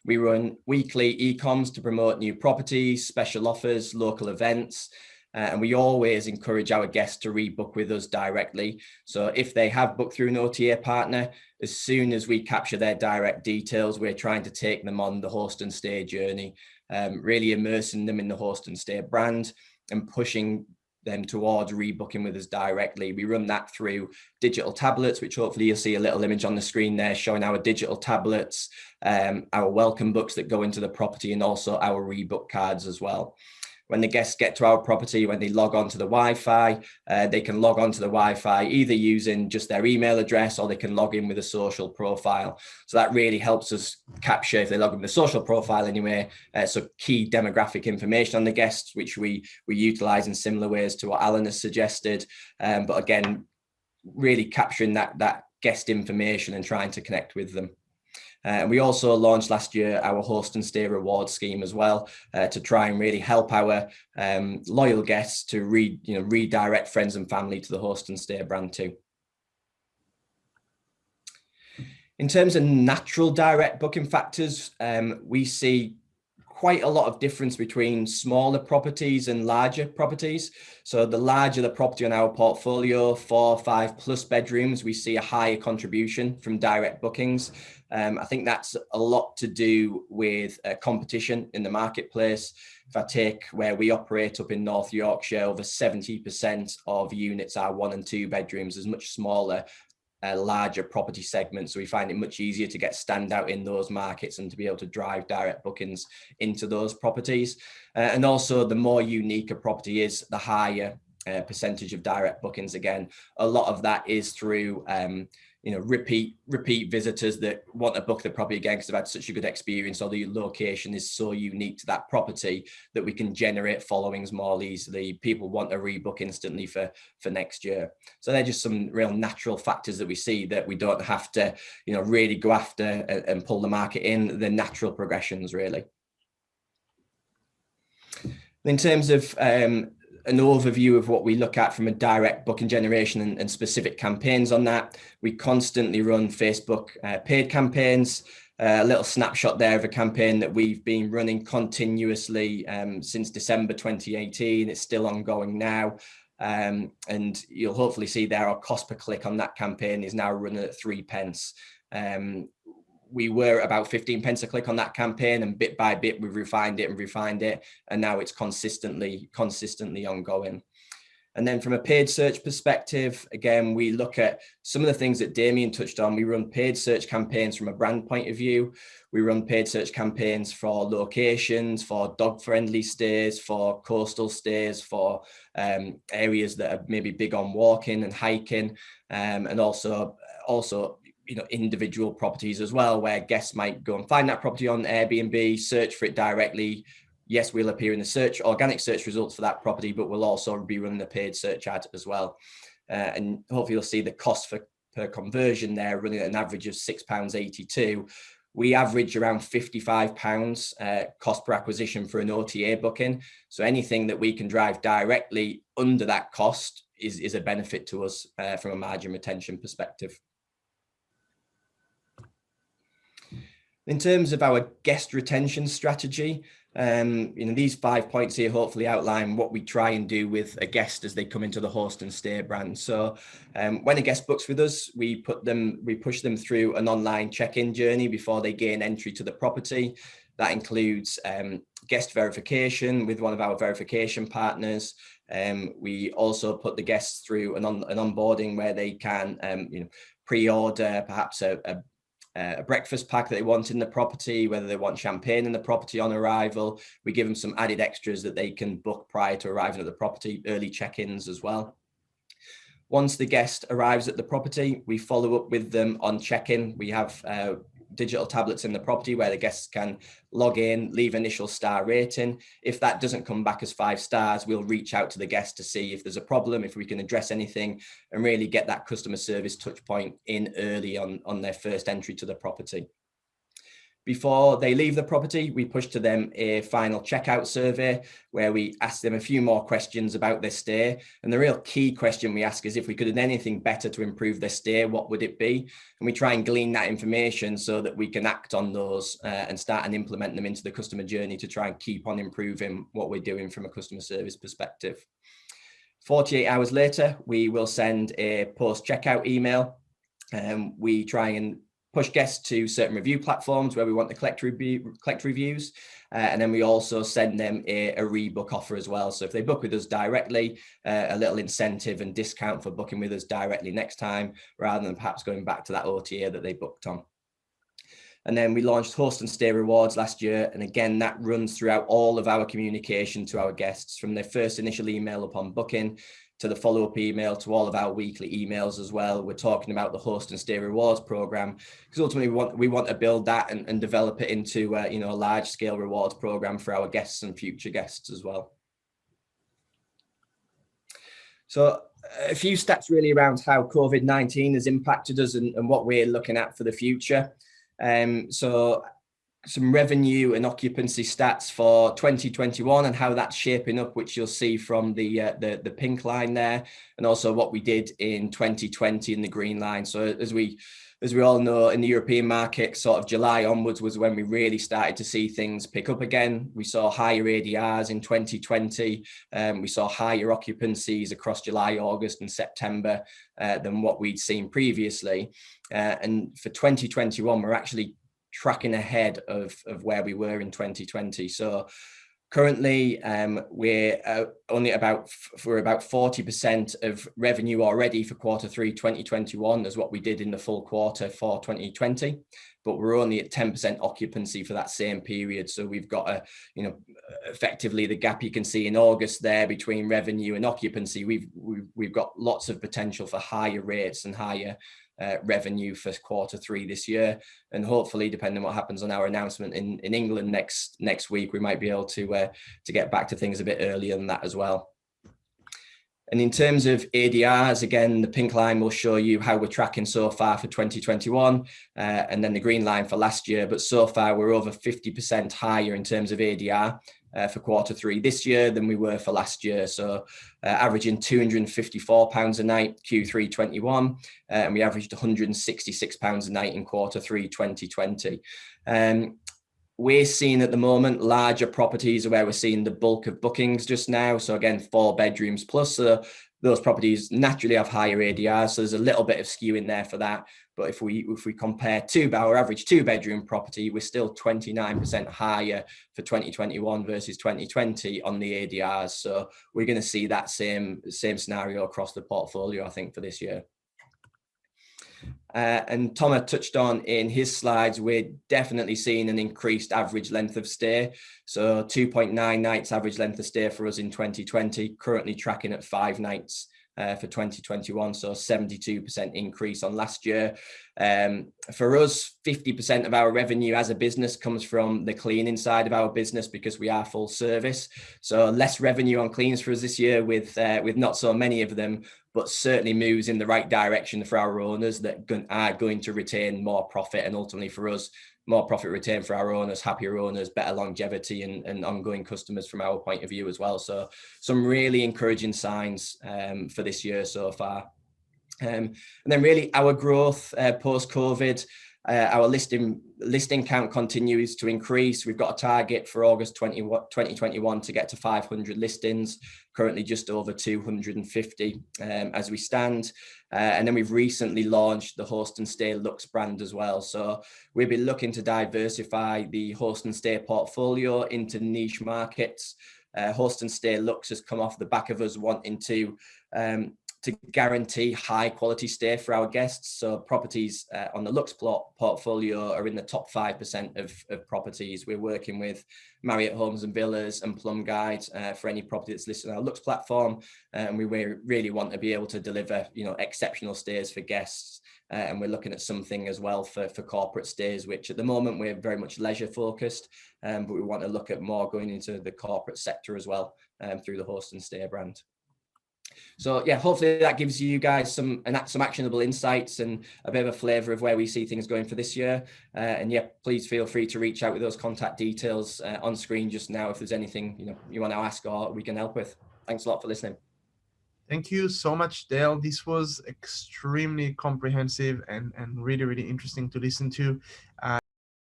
We run weekly e-coms to promote new properties, special offers, local events. And we always encourage our guests to rebook with us directly. So if they have booked through an OTA partner, as soon as we capture their direct details, we're trying to take them on the host and stay journey, really immersing them in the host and stay brand and pushing them towards rebooking with us directly. We run that through digital tablets, which hopefully you'll see a little image on the screen there showing our digital tablets, our welcome books that go into the property, and also our rebook cards as well. When the guests get to our property, when they log on to the Wi-Fi, they can log on to the Wi-Fi either using just their email address, or they can log in with a social profile. So that really helps us capture, if they log in with a social profile anyway, so key demographic information on the guests, which we utilize in similar ways to what Alan has suggested. But again, really capturing that guest information and trying to connect with them. And we also launched last year our host and stay reward scheme as well, to try and really help our loyal guests to redirect friends and family to the host and stay brand too. In terms of natural direct booking factors, we see quite a lot of difference between smaller properties and larger properties. So the larger the property on our portfolio, 4 or 5 plus bedrooms, we see a higher contribution from direct bookings. I think that's a lot to do with competition in the marketplace. If I take where we operate up in North Yorkshire, over 70% of units are 1 and 2 bedrooms. There's much smaller, larger property segments. So we find it much easier to get standout in those markets and to be able to drive direct bookings into those properties. And also the more unique a property is, the higher percentage of direct bookings. Again, a lot of that is through repeat visitors that want to book the property again because they've had such a good experience, or the location is so unique to that property that we can generate followings more easily. People want to rebook instantly for next year. So they're just some real natural factors that we see, that we don't have to really go after and pull the market in. The natural progressions really. In terms of an overview of what we look at from a direct booking generation and specific campaigns on that, we constantly run Facebook paid campaigns. A little snapshot there of a campaign that we've been running continuously since December 2018. It's still ongoing now. And you'll hopefully see there our cost per click on that campaign is now running at 3 pence. We were about 15 pence a click on that campaign, and bit by bit we've refined it, and now it's consistently ongoing. And then from a paid search perspective, again, we look at some of the things that Damien touched on. We run paid search campaigns from a brand point of view. We run paid search campaigns for locations, for dog-friendly stays, for coastal stays, for areas that are maybe big on walking and hiking, and also individual properties as well, where guests might go and find that property on Airbnb, search for it directly. Yes, we'll appear in the organic search results for that property, but we'll also be running a paid search ad as well. And hopefully you'll see the cost per conversion there, running at an average of £6.82. We average around £55 cost per acquisition for an OTA booking. So anything that we can drive directly under that cost is a benefit to us from a margin retention perspective. In terms of our guest retention strategy, these 5 points here hopefully outline what we try and do with a guest as they come into the Host and Stay brand. So when a guest books with us, we push them through an online check-in journey before they gain entry to the property. That includes guest verification with one of our verification partners. We also put the guests through an onboarding where they can pre-order perhaps a breakfast pack that they want in the property, whether they want champagne in the property on arrival. We give them some added extras that they can book prior to arriving at the property, early check-ins as well. Once the guest arrives at the property, we follow up with them on check-in. We have digital tablets in the property where the guests can log in, leave initial star rating. If that doesn't come back as 5 stars, we'll reach out to the guest to see if there's a problem, if we can address anything, and really get that customer service touch point in early on their first entry to the property. Before they leave the property, we push to them a final checkout survey where we ask them a few more questions about their stay. And the real key question we ask is, if we could do anything better to improve their stay, what would it be? And we try and glean that information so that we can act on those and start and implement them into the customer journey to try and keep on improving what we're doing from a customer service perspective. 48 hours later, we will send a post-checkout email. We try and push guests to certain review platforms where we want to collect reviews. And then we also send them a rebook offer as well. So if they book with us directly, a little incentive and discount for booking with us directly next time, rather than perhaps going back to that OTA that they booked on. And then we launched Host and Stay Rewards last year. And again, that runs throughout all of our communication to our guests, from their first initial email upon booking to the follow-up email, to all of our weekly emails as well. We're talking about the Host and Stay Rewards program, because ultimately we want to build that and develop it into a large-scale rewards program for our guests and future guests as well. So a few stats really around how COVID-19 has impacted us and what we're looking at for the future. So some revenue and occupancy stats for 2021 and how that's shaping up, which you'll see from the pink line there, and also what we did in 2020 in the green line. So as we all know, in the European market, sort of July onwards was when we really started to see things pick up again. We saw higher ADRs in 2020. We saw higher occupancies across July, August and September than what we'd seen previously. And for 2021, we're actually tracking ahead of where we were in 2020. So currently, we're about 40% of revenue already for Q3 2021 as what we did in the full quarter for 2020, but we're only at 10% occupancy for that same period. So we've got effectively the gap you can see in August there between revenue and occupancy. We've got lots of potential for higher rates and higher revenue for Q3 this year, and hopefully, depending on what happens on our announcement in England next week, we might be able to get back to things a bit earlier than that as well. And in terms of ADRs, again, the pink line will show you how we're tracking so far for 2021, and then the green line for last year. But so far, we're over 50% higher in terms of ADR for Q3 this year than we were for last year. So averaging £254 a night Q3 21, and we averaged £166 a night in Q3 2020. We're seeing at the moment larger properties are where we're seeing the bulk of bookings just now. So again, 4 bedrooms plus. Those properties naturally have higher ADRs, so there's a little bit of skew in there for that. But if we compare our average 2-bedroom property, we're still 29% higher for 2021 versus 2020 on the ADRs. So we're going to see that same scenario across the portfolio, I think, for this year. And Tom had touched on in his slides, we're definitely seeing an increased average length of stay. So 2.9 nights average length of stay for us in 2020, currently tracking at 5 nights for 2021. So 72% increase on last year. For us, 50% of our revenue as a business comes from the cleaning side of our business because we are full service. So less revenue on cleans for us this year with not so many of them, but certainly moves in the right direction for our owners that are going to retain more profit, and ultimately for us, more profit retained for our owners, happier owners, better longevity and ongoing customers from our point of view as well. So some really encouraging signs for this year so far. And then really our growth post-COVID, our listing count continues to increase. We've got a target for August 2021 to get to 500 listings, currently just over 250 as we stand. And then we've recently launched the Host and Stay Lux brand as well. So we've been looking to diversify the Host and Stay portfolio into niche markets. Host and Stay Lux has come off the back of us wanting to guarantee high quality stay for our guests. So properties on the Lux portfolio are in the top 5% of properties. We're working with Marriott Homes and Villas and Plum Guide for any property that's listed on our Lux platform. And we really want to be able to deliver, exceptional stays for guests. And we're looking at something as well for corporate stays, which at the moment we're very much leisure focused, but we want to look at more going into the corporate sector as well through the Host and Stay brand. So yeah, hopefully that gives you guys some actionable insights and a bit of a flavour of where we see things going for this year. And yeah, please feel free to reach out with those contact details on screen just now if there's anything you want to ask or we can help with. Thanks a lot for listening. Thank you so much, Dale. This was extremely comprehensive and really, really interesting to listen to.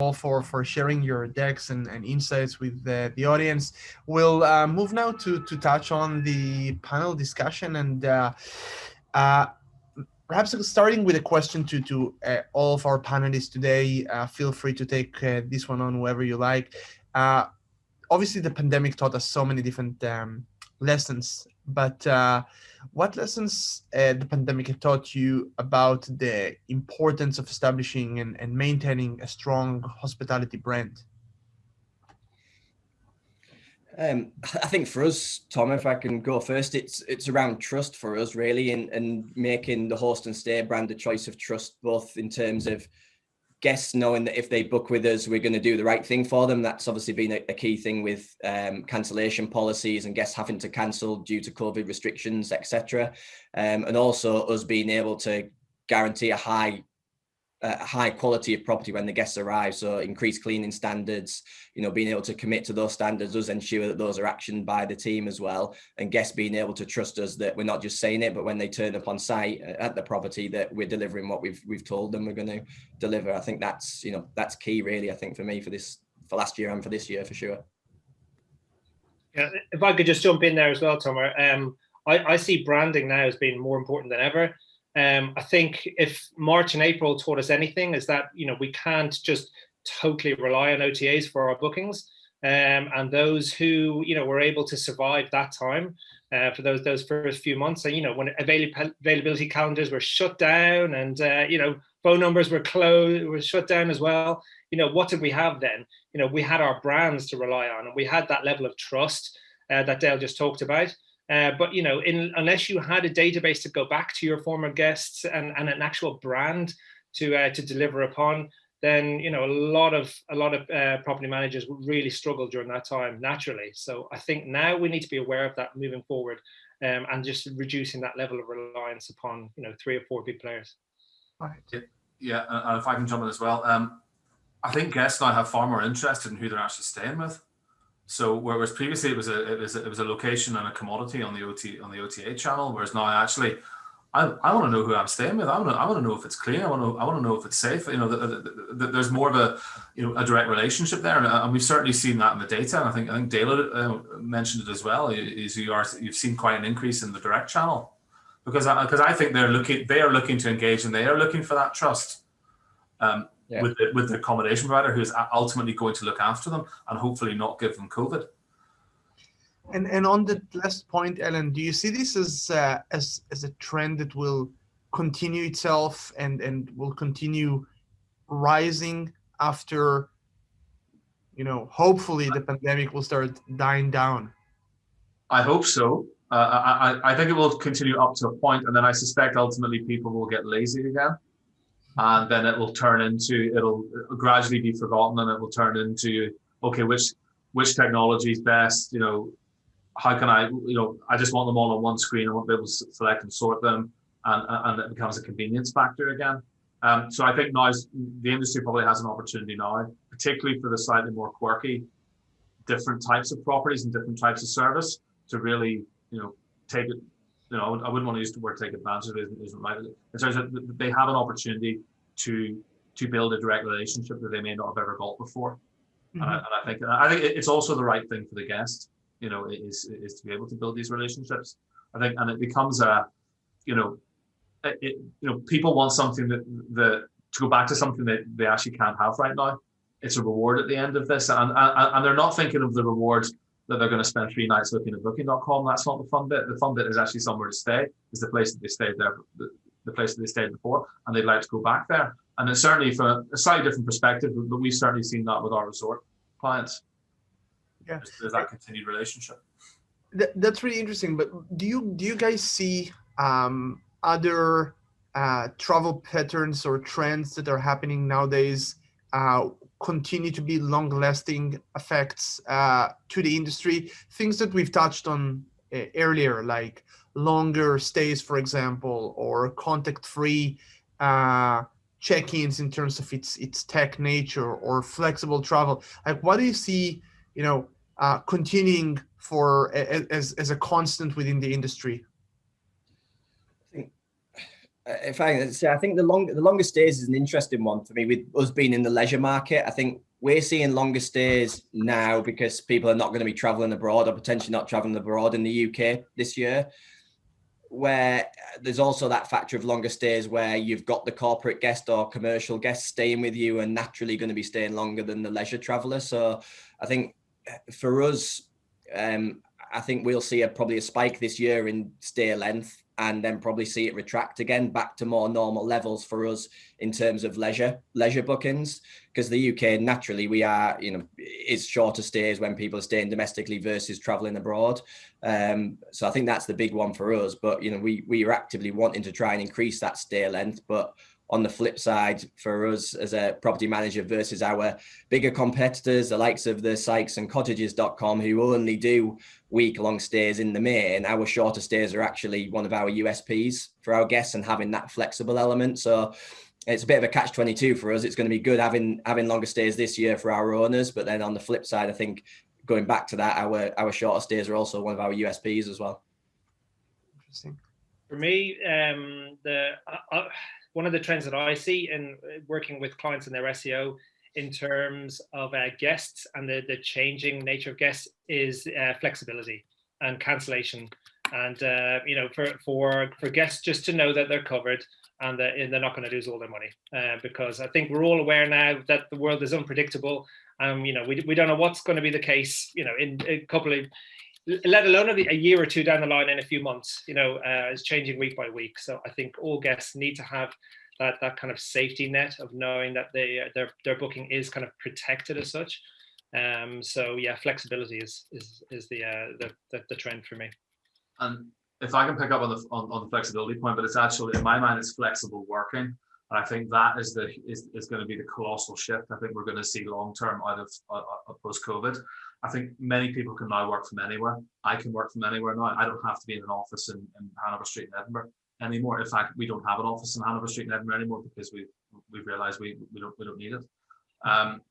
All for sharing your decks and insights with the audience. We'll move now to touch on the panel discussion and perhaps starting with a question to all of our panelists today. Feel free to take this one on whoever you like. Obviously, the pandemic taught us so many different lessons, but what lessons the pandemic have taught you about the importance of establishing and maintaining a strong hospitality brand? I think for us, Tom, if I can go first, it's around trust for us really, and making the Host and Stay brand a choice of trust, both in terms of guests knowing that if they book with us, we're going to do the right thing for them. That's obviously been a key thing with cancellation policies and guests having to cancel due to COVID restrictions, etc. And also us being able to guarantee a high quality of property when the guests arrive. So increased cleaning standards, being able to commit to those standards does ensure that those are actioned by the team as well. And guests being able to trust us that we're not just saying it, but when they turn up on site at the property that we're delivering what we've told them we're going to deliver. I think that's key really, I think for me for last year and for this year for sure. Yeah, if I could just jump in there as well, Tomer. I see branding now as being more important than ever. I think if March and April taught us anything is that, we can't just totally rely on OTAs for our bookings. And those who, were able to survive that time for those first few months, and, when availability calendars were shut down and, phone numbers were shut down as well. What did we have then? We had our brands to rely on, and we had that level of trust that Dale just talked about. But unless you had a database to go back to your former guests and an actual brand to deliver upon, then a lot of property managers would really struggle during that time naturally. So I think now we need to be aware of that moving forward, and just reducing that level of reliance upon 3 or 4 big players. Yeah, and if I can jump in as well, I think guests now have far more interested in who they're actually staying with. So whereas previously it was a location and a commodity on the OTA channel, whereas now actually I want to know who I'm staying with. I want to know if it's clean. I want to know if it's safe. There's more of a direct relationship there, and we've certainly seen that in the data. And I think Dale mentioned it as well. You've seen quite an increase in the direct channel because I think they are looking to engage, and they are looking for that trust. With the accommodation provider who is ultimately going to look after them and hopefully not give them COVID. And on the last point, Ellen, do you see this as a trend that will continue itself and will continue rising after, hopefully the pandemic will start dying down? I hope so. I think it will continue up to a point, and then I suspect ultimately people will get lazy again. And then it'll gradually be forgotten, and it will turn into, okay, which technology is best, how can I, I just want them all on one screen. I want to be able to select and sort them, and it becomes a convenience factor again. So I think now the industry probably has an opportunity now, particularly for the slightly more quirky, different types of properties and different types of service, to really, take it. I wouldn't want to use the word take advantage of it, isn't right. In terms of they have an opportunity to build a direct relationship that they may not have ever built before. Mm-hmm. And I think it's also the right thing for the guest, is to be able to build these relationships. I think, and it becomes people want something that to go back to something that they actually can't have right now. It's a reward at the end of this, and they're not thinking of the reward that they're going to spend 3 nights looking at Booking.com. That's not the fun bit. The fun bit is actually somewhere to stay. Is the place that they stayed there, the place that they stayed before, and they'd like to go back there. And it's certainly from a slightly different perspective, but we've certainly seen that with our resort clients. Yeah, there's that continued relationship. That's really interesting. But do you guys see other travel patterns or trends that are happening nowadays continue to be long-lasting effects to the industry? Things that we've touched on earlier, like longer stays, for example, or contact-free check-ins in terms of its tech nature, or flexible travel. Like, what do you see, continuing for as a constant within the industry? If I say, I think the longer stays is an interesting one for me. With us being in the leisure market, I think we're seeing longer stays now because people are not going to be traveling abroad, or potentially not traveling abroad in the UK this year. Where there's also that factor of longer stays where you've got the corporate guest or commercial guest staying with you and naturally going to be staying longer than the leisure traveler. So I think for us, I think we'll see probably a spike this year in stay length, and then probably see it retract again back to more normal levels for us in terms of leisure bookings. Because the UK, naturally, we are, it's shorter stays when people are staying domestically versus traveling abroad. So I think that's the big one for us. But, we are actively wanting to try and increase that stay length. But on the flip side, for us as a property manager versus our bigger competitors, the likes of the Sykes and Cottages.com, who only do week-long stays in the main, our shorter stays are actually one of our USPs for our guests, and having that flexible element. So it's a bit of a catch-22 for us. It's going to be good having longer stays this year for our owners, but then on the flip side, I think going back to that, our shorter stays are also one of our USPs as well. Interesting. For me, one of the trends that I see in working with clients in their SEO in terms of guests and the changing nature of guests is flexibility and cancellation. And, for guests just to know that they're covered and that they're not going to lose all their money. Because I think we're all aware now that the world is unpredictable. We don't know what's going to be the case, in a couple of, let alone a year or two down the line, in a few months, it's changing week by week. So I think all guests need to have that kind of safety net of knowing that their booking is kind of protected as such. So yeah, flexibility is the trend for me. And if I can pick up on the flexibility point, but it's actually, in my mind, it's flexible working. And I think that is going to be the colossal shift I think we're going to see long term out of post-COVID. I think many people can now work from anywhere. I can work from anywhere now. I don't have to be in an office in Hanover Street in Edinburgh anymore. In fact, we don't have an office in Hanover Street in Edinburgh anymore because we've realised we don't need it.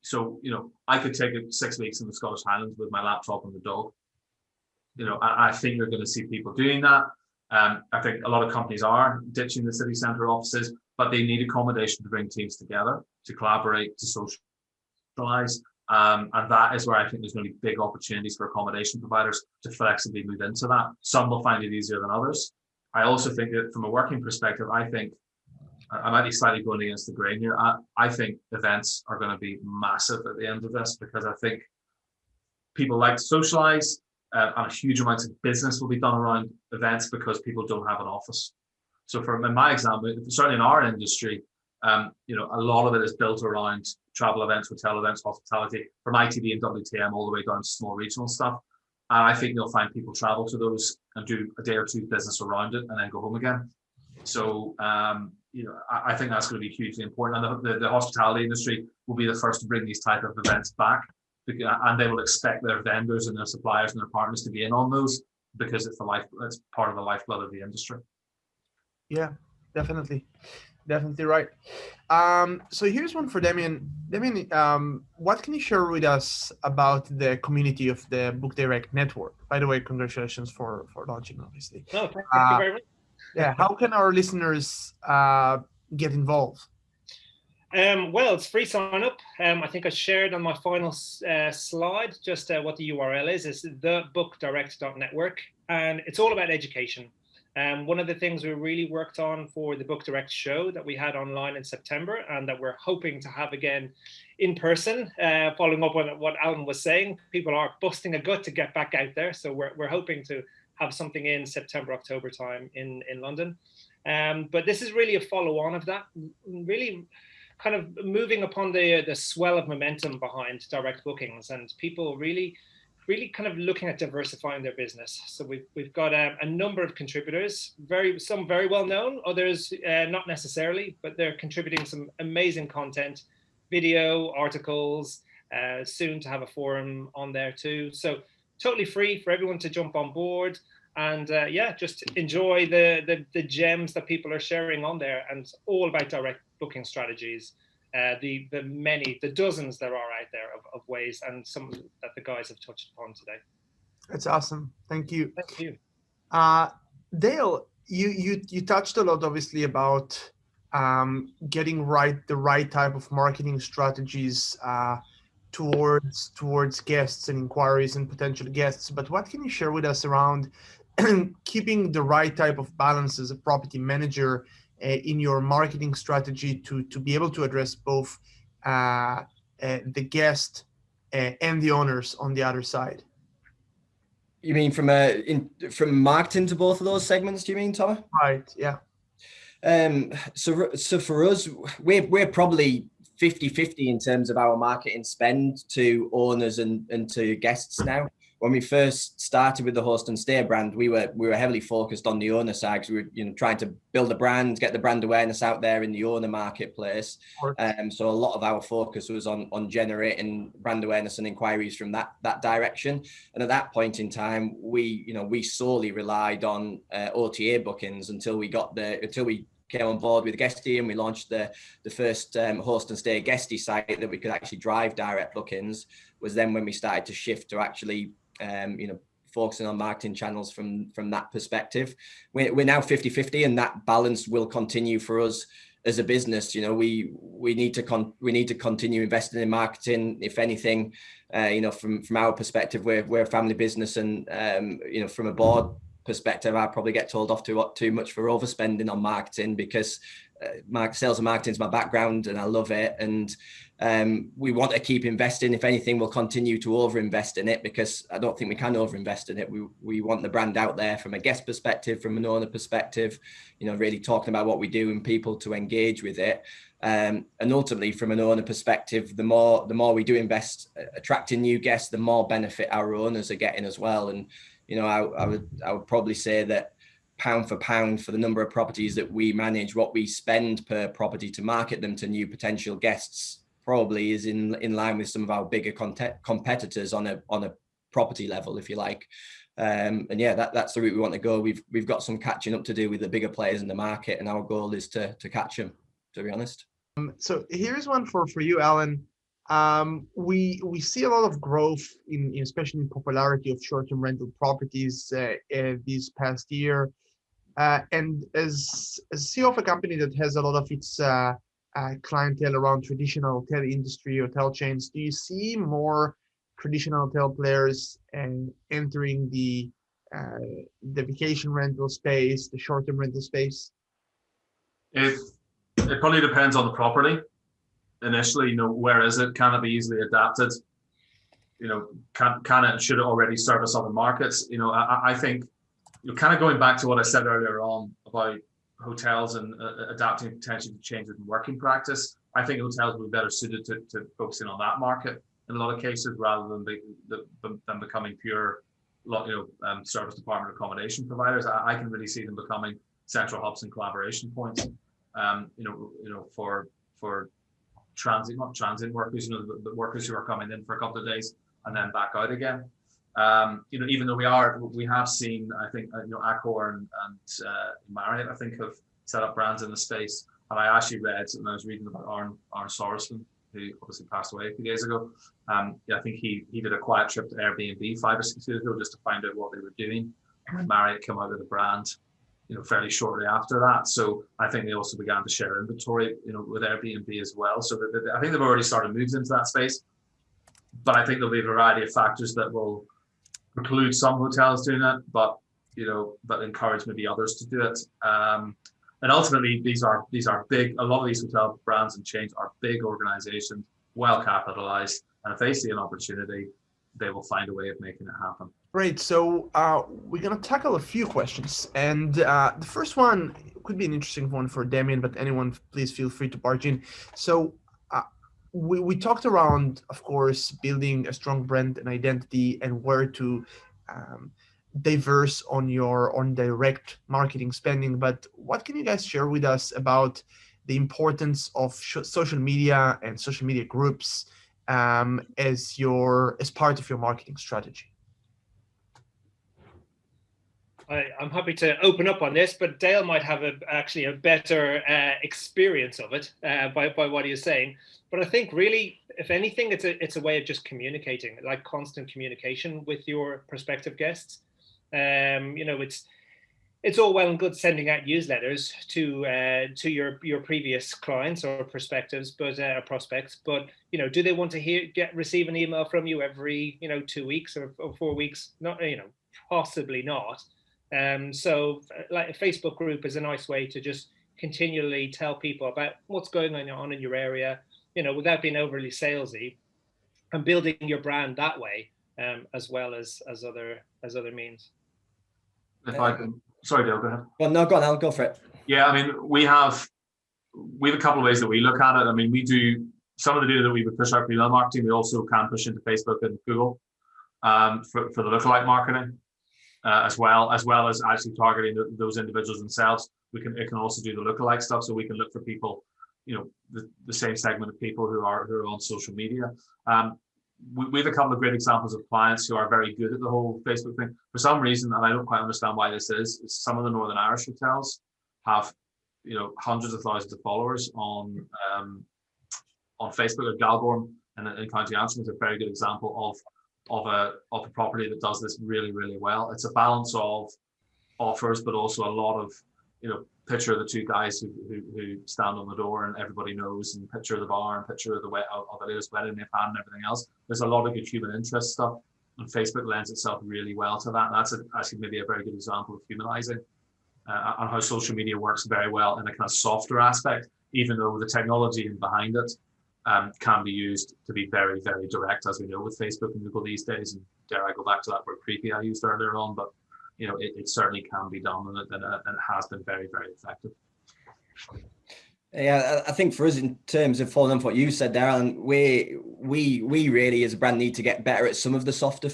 So I could take 6 weeks in the Scottish Highlands with my laptop and the dog. I think you're going to see people doing that. I think a lot of companies are ditching the city centre offices, but they need accommodation to bring teams together, to collaborate, to socialise. And that is where I think there's going to be big opportunities for accommodation providers to flexibly move into that. Some will find it easier than others. I also think that from a working perspective, I think I might be slightly going against the grain here. I think events are going to be massive at the end of this, because I think people like to socialise, and a huge amount of business will be done around events because people don't have an office. So in my example, certainly in our industry, a lot of it is built around travel events, hotel events, hospitality, from ITV and WTM all the way down to small regional stuff. And I think you'll find people travel to those and do a day or two business around it and then go home again. So, I think that's going to be hugely important. And the hospitality industry will be the first to bring these type of events back, and they will expect their vendors and their suppliers and their partners to be in on those, because it's part of the lifeblood of the industry. Yeah, definitely. Definitely right. So here's one for Damien. Damien, what can you share with us about the community of the Book Direct network? By the way, congratulations for launching, obviously. No, thank you very much. Yeah, how can our listeners get involved? Well, it's free sign up. I think I shared on my final slide just what the URL is. It's thebookdirect.network, and it's all about education. One of the things we really worked on for the Book Direct show that we had online in September, and that we're hoping to have again in person, following up on what Alan was saying, people are busting a gut to get back out there. So we're hoping to have something in September, October time in London. But this is really a follow-on of that, really kind of moving upon the swell of momentum behind direct bookings, and people really kind of looking at diversifying their business. So we've got a number of contributors, some very well known, others not necessarily, but they're contributing some amazing content, video, articles, soon to have a forum on there too. So totally free for everyone to jump on board, and yeah, just enjoy the gems that people are sharing on there, and all about direct booking strategies. The dozens there are out there of ways, and some that the guys have touched upon today. That's awesome. Thank you. Thank you. Dale, you touched a lot, obviously, about getting the right type of marketing strategies towards guests and inquiries and potential guests. But what can you share with us around keeping the right type of balance as a property manager in your marketing strategy to be able to address both the guest and the owners on the other side? You mean from marketing to both of those segments? Do you mean, Tom? Right. Yeah. So for us, we're probably 50-50 in terms of our marketing spend to owners and to guests now. When we first started with the Host and Stay brand, we were heavily focused on the owner side, because we were trying to build a brand, get the brand awareness out there in the owner marketplace. So a lot of our focus was on generating brand awareness and inquiries from that direction. And at that point in time, we solely relied on OTA bookings until we came on board with Guesty, and we launched the first Host and Stay Guesty site that we could actually drive direct bookings. Was then when we started to shift to actually focusing on marketing channels from that perspective. We're now 50-50, and that balance will continue for us as a business. We need to continue investing in marketing. If anything, from our perspective, we're a family business, and from a board perspective, I probably get told off too much for overspending on marketing, because sales and marketing is my background and I love it, and we want to keep investing. If anything, we'll continue to overinvest in it, because I don't think we can overinvest in it. We want the brand out there from a guest perspective, from an owner perspective, really talking about what we do and people to engage with it. And ultimately, from an owner perspective, the more we do invest attracting new guests, the more benefit our owners are getting as well. And I would probably say that pound for pound, for the number of properties that we manage, what we spend per property to market them to new potential guests probably is in line with some of our bigger competitors on a property level, if you like. And yeah, that's the route we want to go. We've got some catching up to do with the bigger players in the market, and our goal is to catch them, to be honest. So here's one for you, Alan. We see a lot of growth especially in popularity of short-term rental properties this past year. And as CEO of a company that has a lot of its clientele around traditional hotel industry, hotel chains, do you see more traditional hotel players entering the vacation rental space, the short-term rental space? It probably depends on the property. Initially, where is it? Can it be easily adapted? Should it already service other markets? I think kind of going back to what I said earlier on about hotels and adapting potentially to changes in working practice. I think hotels would be better suited to focusing on that market in a lot of cases, rather than becoming pure, service department accommodation providers. I can really see them becoming central hubs and collaboration points. For not transient workers, the workers who are coming in for a couple of days and then back out again. Even though we have seen, I think, Accor and Marriott, I think, have set up brands in the space. And I actually read, and I was reading about Arne Sorensen, who obviously passed away a few days ago. I think he did a quiet trip to Airbnb 5 or 6 years ago just to find out what they were doing. And Marriott came out of the brand, fairly shortly after that. So I think they also began to share inventory, with Airbnb as well. So I think they've already started moves into that space. But I think there'll be a variety of factors that will preclude some hotels doing it, but encourage maybe others to do it. And ultimately, these are big. A lot of these hotel brands and chains are big organizations, well capitalized, and if they see an opportunity, they will find a way of making it happen. Great. So we're going to tackle a few questions. And the first one could be an interesting one for Damien, but anyone, please feel free to barge in. So we talked around, of course, building a strong brand and identity and where to diverse on your direct marketing spending. But what can you guys share with us about the importance of social media and social media groups as part of your marketing strategy? I'm happy to open up on this, but Dale might have actually a better experience of it by what he is saying. But I think really, if anything, it's a way of just communicating, like constant communication with your prospective guests. It's all well and good sending out newsletters to your previous clients or prospectives, but prospects. But do they want to receive an email from you every 2 weeks or 4 weeks? Not possibly not. So like a Facebook group is a nice way to just continually tell people about what's going on in your area, without being overly salesy, and building your brand that way, as well as other means. If I can, sorry, Dale, go ahead. Well, no, go on, I'll go for it. Yeah, I mean, we have a couple of ways that we look at it. I mean, we do some of the data that we would push out for email marketing. We also can push into Facebook and Google for the lookalike marketing. As well as actually targeting those individuals themselves. It can also do the lookalike stuff, so we can look for people, the same segment of people who are on social media. We have a couple of great examples of clients who are very good at the whole Facebook thing. For some reason, and I don't quite understand why this is, some of the Northern Irish hotels have hundreds of thousands of followers on Facebook. At Galgorm in County Antrim is a very good example of a property that does this really, really well. It's a balance of offers, but also a lot of, picture of the two guys who stand on the door and everybody knows, and picture of the bar and picture of the latest wedding they've had and everything else. There's a lot of good human interest stuff, and Facebook lends itself really well to that. And that's actually maybe a very good example of humanizing and how social media works very well in a kind of softer aspect, even though the technology behind it can be used to be very, very direct, as we know with Facebook and Google these days. And dare I go back to that word creepy I used earlier on, but it certainly can be done, and it has been very, very effective. Yeah, I think for us, in terms of following on what you said, Darren, we really as a brand need to get better at some of the softer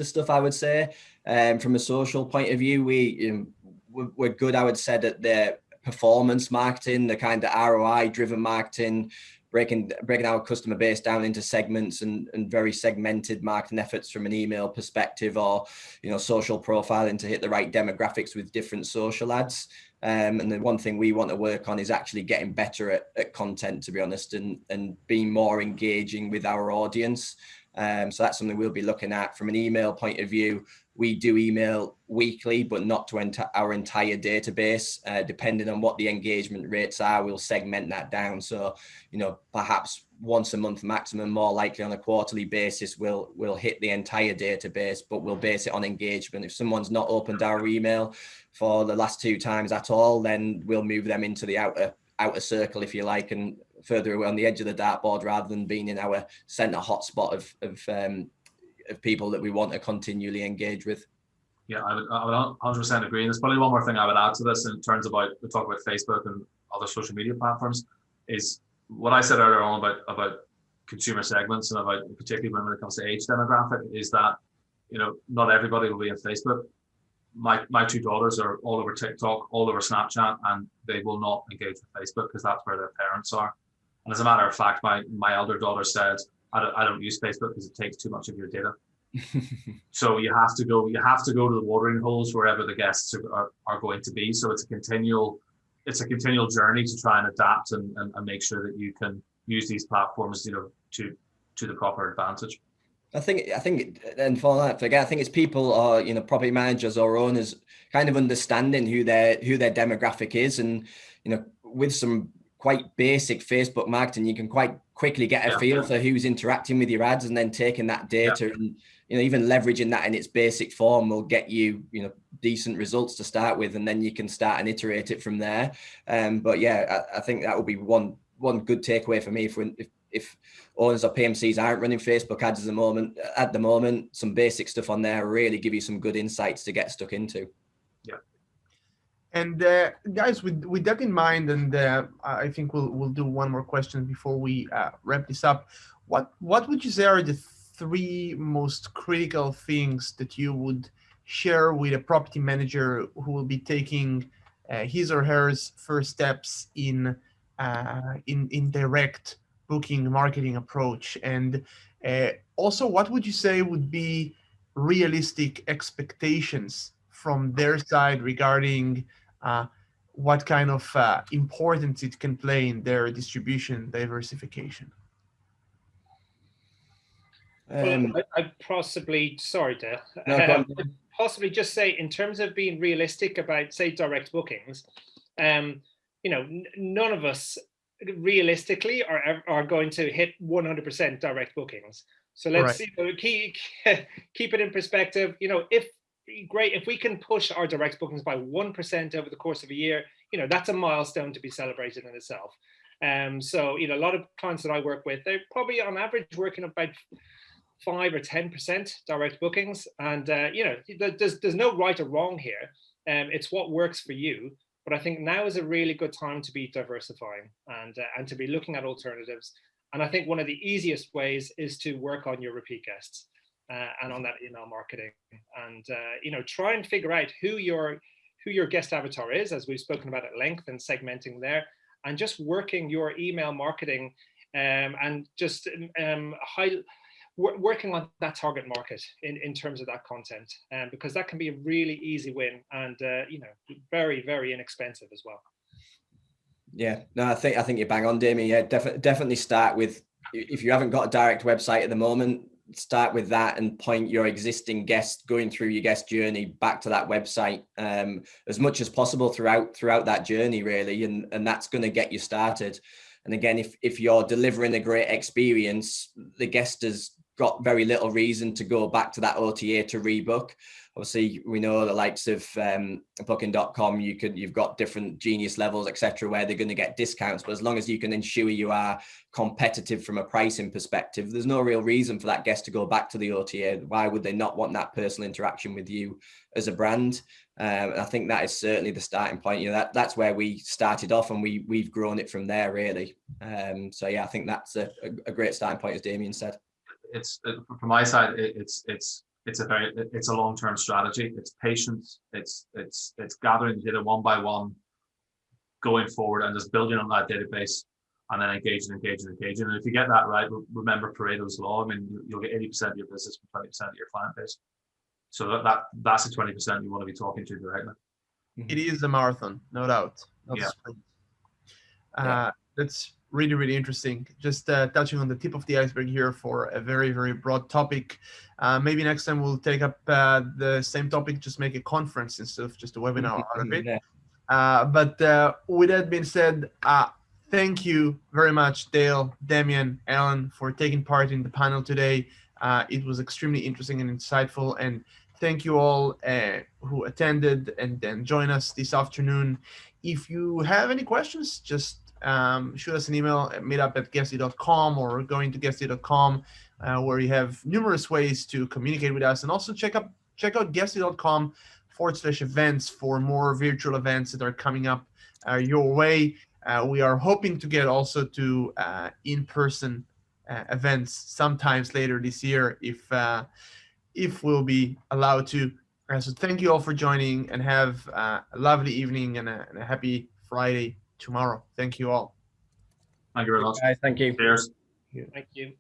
stuff. I would say, from a social point of view, we're good, I would say, at the performance marketing, the kind of ROI driven marketing, breaking our customer base down into segments and very segmented marketing efforts from an email perspective, or social profiling to hit the right demographics with different social ads. And the one thing we want to work on is actually getting better at content, to be honest, and being more engaging with our audience. So that's something we'll be looking at. From an email point of view, we do email weekly, but not to our entire database. Depending on what the engagement rates are, we'll segment that down. So, perhaps once a month maximum, more likely on a quarterly basis, we'll hit the entire database, but we'll base it on engagement. If someone's not opened our email for the last 2 times at all, then we'll move them into the outer circle, if you like, and further away on the edge of the dartboard, rather than being in our center hotspot of people that we want to continually engage with. Yeah, I would 100% agree. And there's probably one more thing I would add to this in terms of we talk about Facebook and other social media platforms, is what I said earlier on about consumer segments, and about particularly when it comes to age demographic, is that not everybody will be on Facebook. my two daughters are all over TikTok, all over Snapchat, and they will not engage with Facebook because that's where their parents are. And as a matter of fact, my elder daughter said, I don't use Facebook because it takes too much of your data. So you have to go to the watering holes wherever the guests are going to be. So it's a continual journey to try and adapt and make sure that you can use these platforms, to the proper advantage. I think, and for that, again, I think it's people or, property managers or owners kind of understanding who their demographic is. And, with some quite basic Facebook marketing, you can quite quickly get a feel for who's interacting with your ads, and then taking that data and, even leveraging that in its basic form will get you, decent results to start with, and then you can start and iterate it from there. But yeah, I think that would be one good takeaway for me. If owners or PMCs aren't running Facebook ads at the moment, some basic stuff on there really give you some good insights to get stuck into. Yeah. And guys, with that in mind, and I think we'll do one more question before we wrap this up. What would you say are the 3 most critical things that you would share with a property manager who will be taking his or her first steps in direct booking marketing approach? And also, what would you say would be realistic expectations from their side regarding what kind of importance it can play in their distribution diversification? I'd possibly, sorry, Dale, No, possibly just say, in terms of being realistic about, say, direct bookings, none of us realistically are going to hit 100% direct bookings. So let's keep it in perspective. If we can push our direct bookings by 1% over the course of a year, that's a milestone to be celebrated in itself. So a lot of clients that I work with, they're probably on average working about 5 or 10% direct bookings, and there's no right or wrong here. It's what works for you. But I think now is a really good time to be diversifying and to be looking at alternatives. And I think one of the easiest ways is to work on your repeat guests and on that email marketing, and try and figure out who your guest avatar is, as we've spoken about at length, and segmenting there, and just working your email marketing and just working on that target market in terms of that content, because that can be a really easy win, and very, very inexpensive as well. Yeah, no, I think you're bang on, Damien. Yeah, definitely start with, if you haven't got a direct website at the moment, start with that and point your existing guests going through your guest journey back to that website as much as possible throughout that journey, really, and that's going to get you started. And again, if you're delivering a great experience, the guest has got very little reason to go back to that OTA to rebook. Obviously, we know the likes of booking.com, you've got different genius levels, etc., where they're going to get discounts. But as long as you can ensure you are competitive from a pricing perspective, there's no real reason for that guest to go back to the OTA. Why would they not want that personal interaction with you as a brand? And I think that is certainly the starting point. That's where we started off, and we've grown it from there, really. So yeah, I think that's a great starting point, as Damien said. It's from my side, it's a long-term strategy. It's patience. It's gathering data one by one, going forward, and just building on that database, and then engaging. And if you get that right, remember Pareto's law. I mean, you'll get 80% of your business from 20% of your client base. So that's the 20% you want to be talking to directly. It is a marathon, no doubt. Not a sprint. That's really, really interesting. Just touching on the tip of the iceberg here for a very, very broad topic. Maybe next time we'll take up the same topic, just make a conference instead of just a webinar out of it. But with that being said, thank you very much, Dale, Damien, Alan, for taking part in the panel today. It was extremely interesting and insightful. And thank you all who attended and joined us this afternoon. If you have any questions, just shoot us an email at meetup@guesty.com, or going to guesty.com, where you have numerous ways to communicate with us. And also check out guesty.com/events for more virtual events that are coming up your way. We are hoping to get also to in-person events sometimes later this year, if we'll be allowed to. So thank you all for joining, and have a lovely evening and a happy Friday tomorrow. Thank you all. Thank you very much. Guys, thank you. Cheers. Thank you.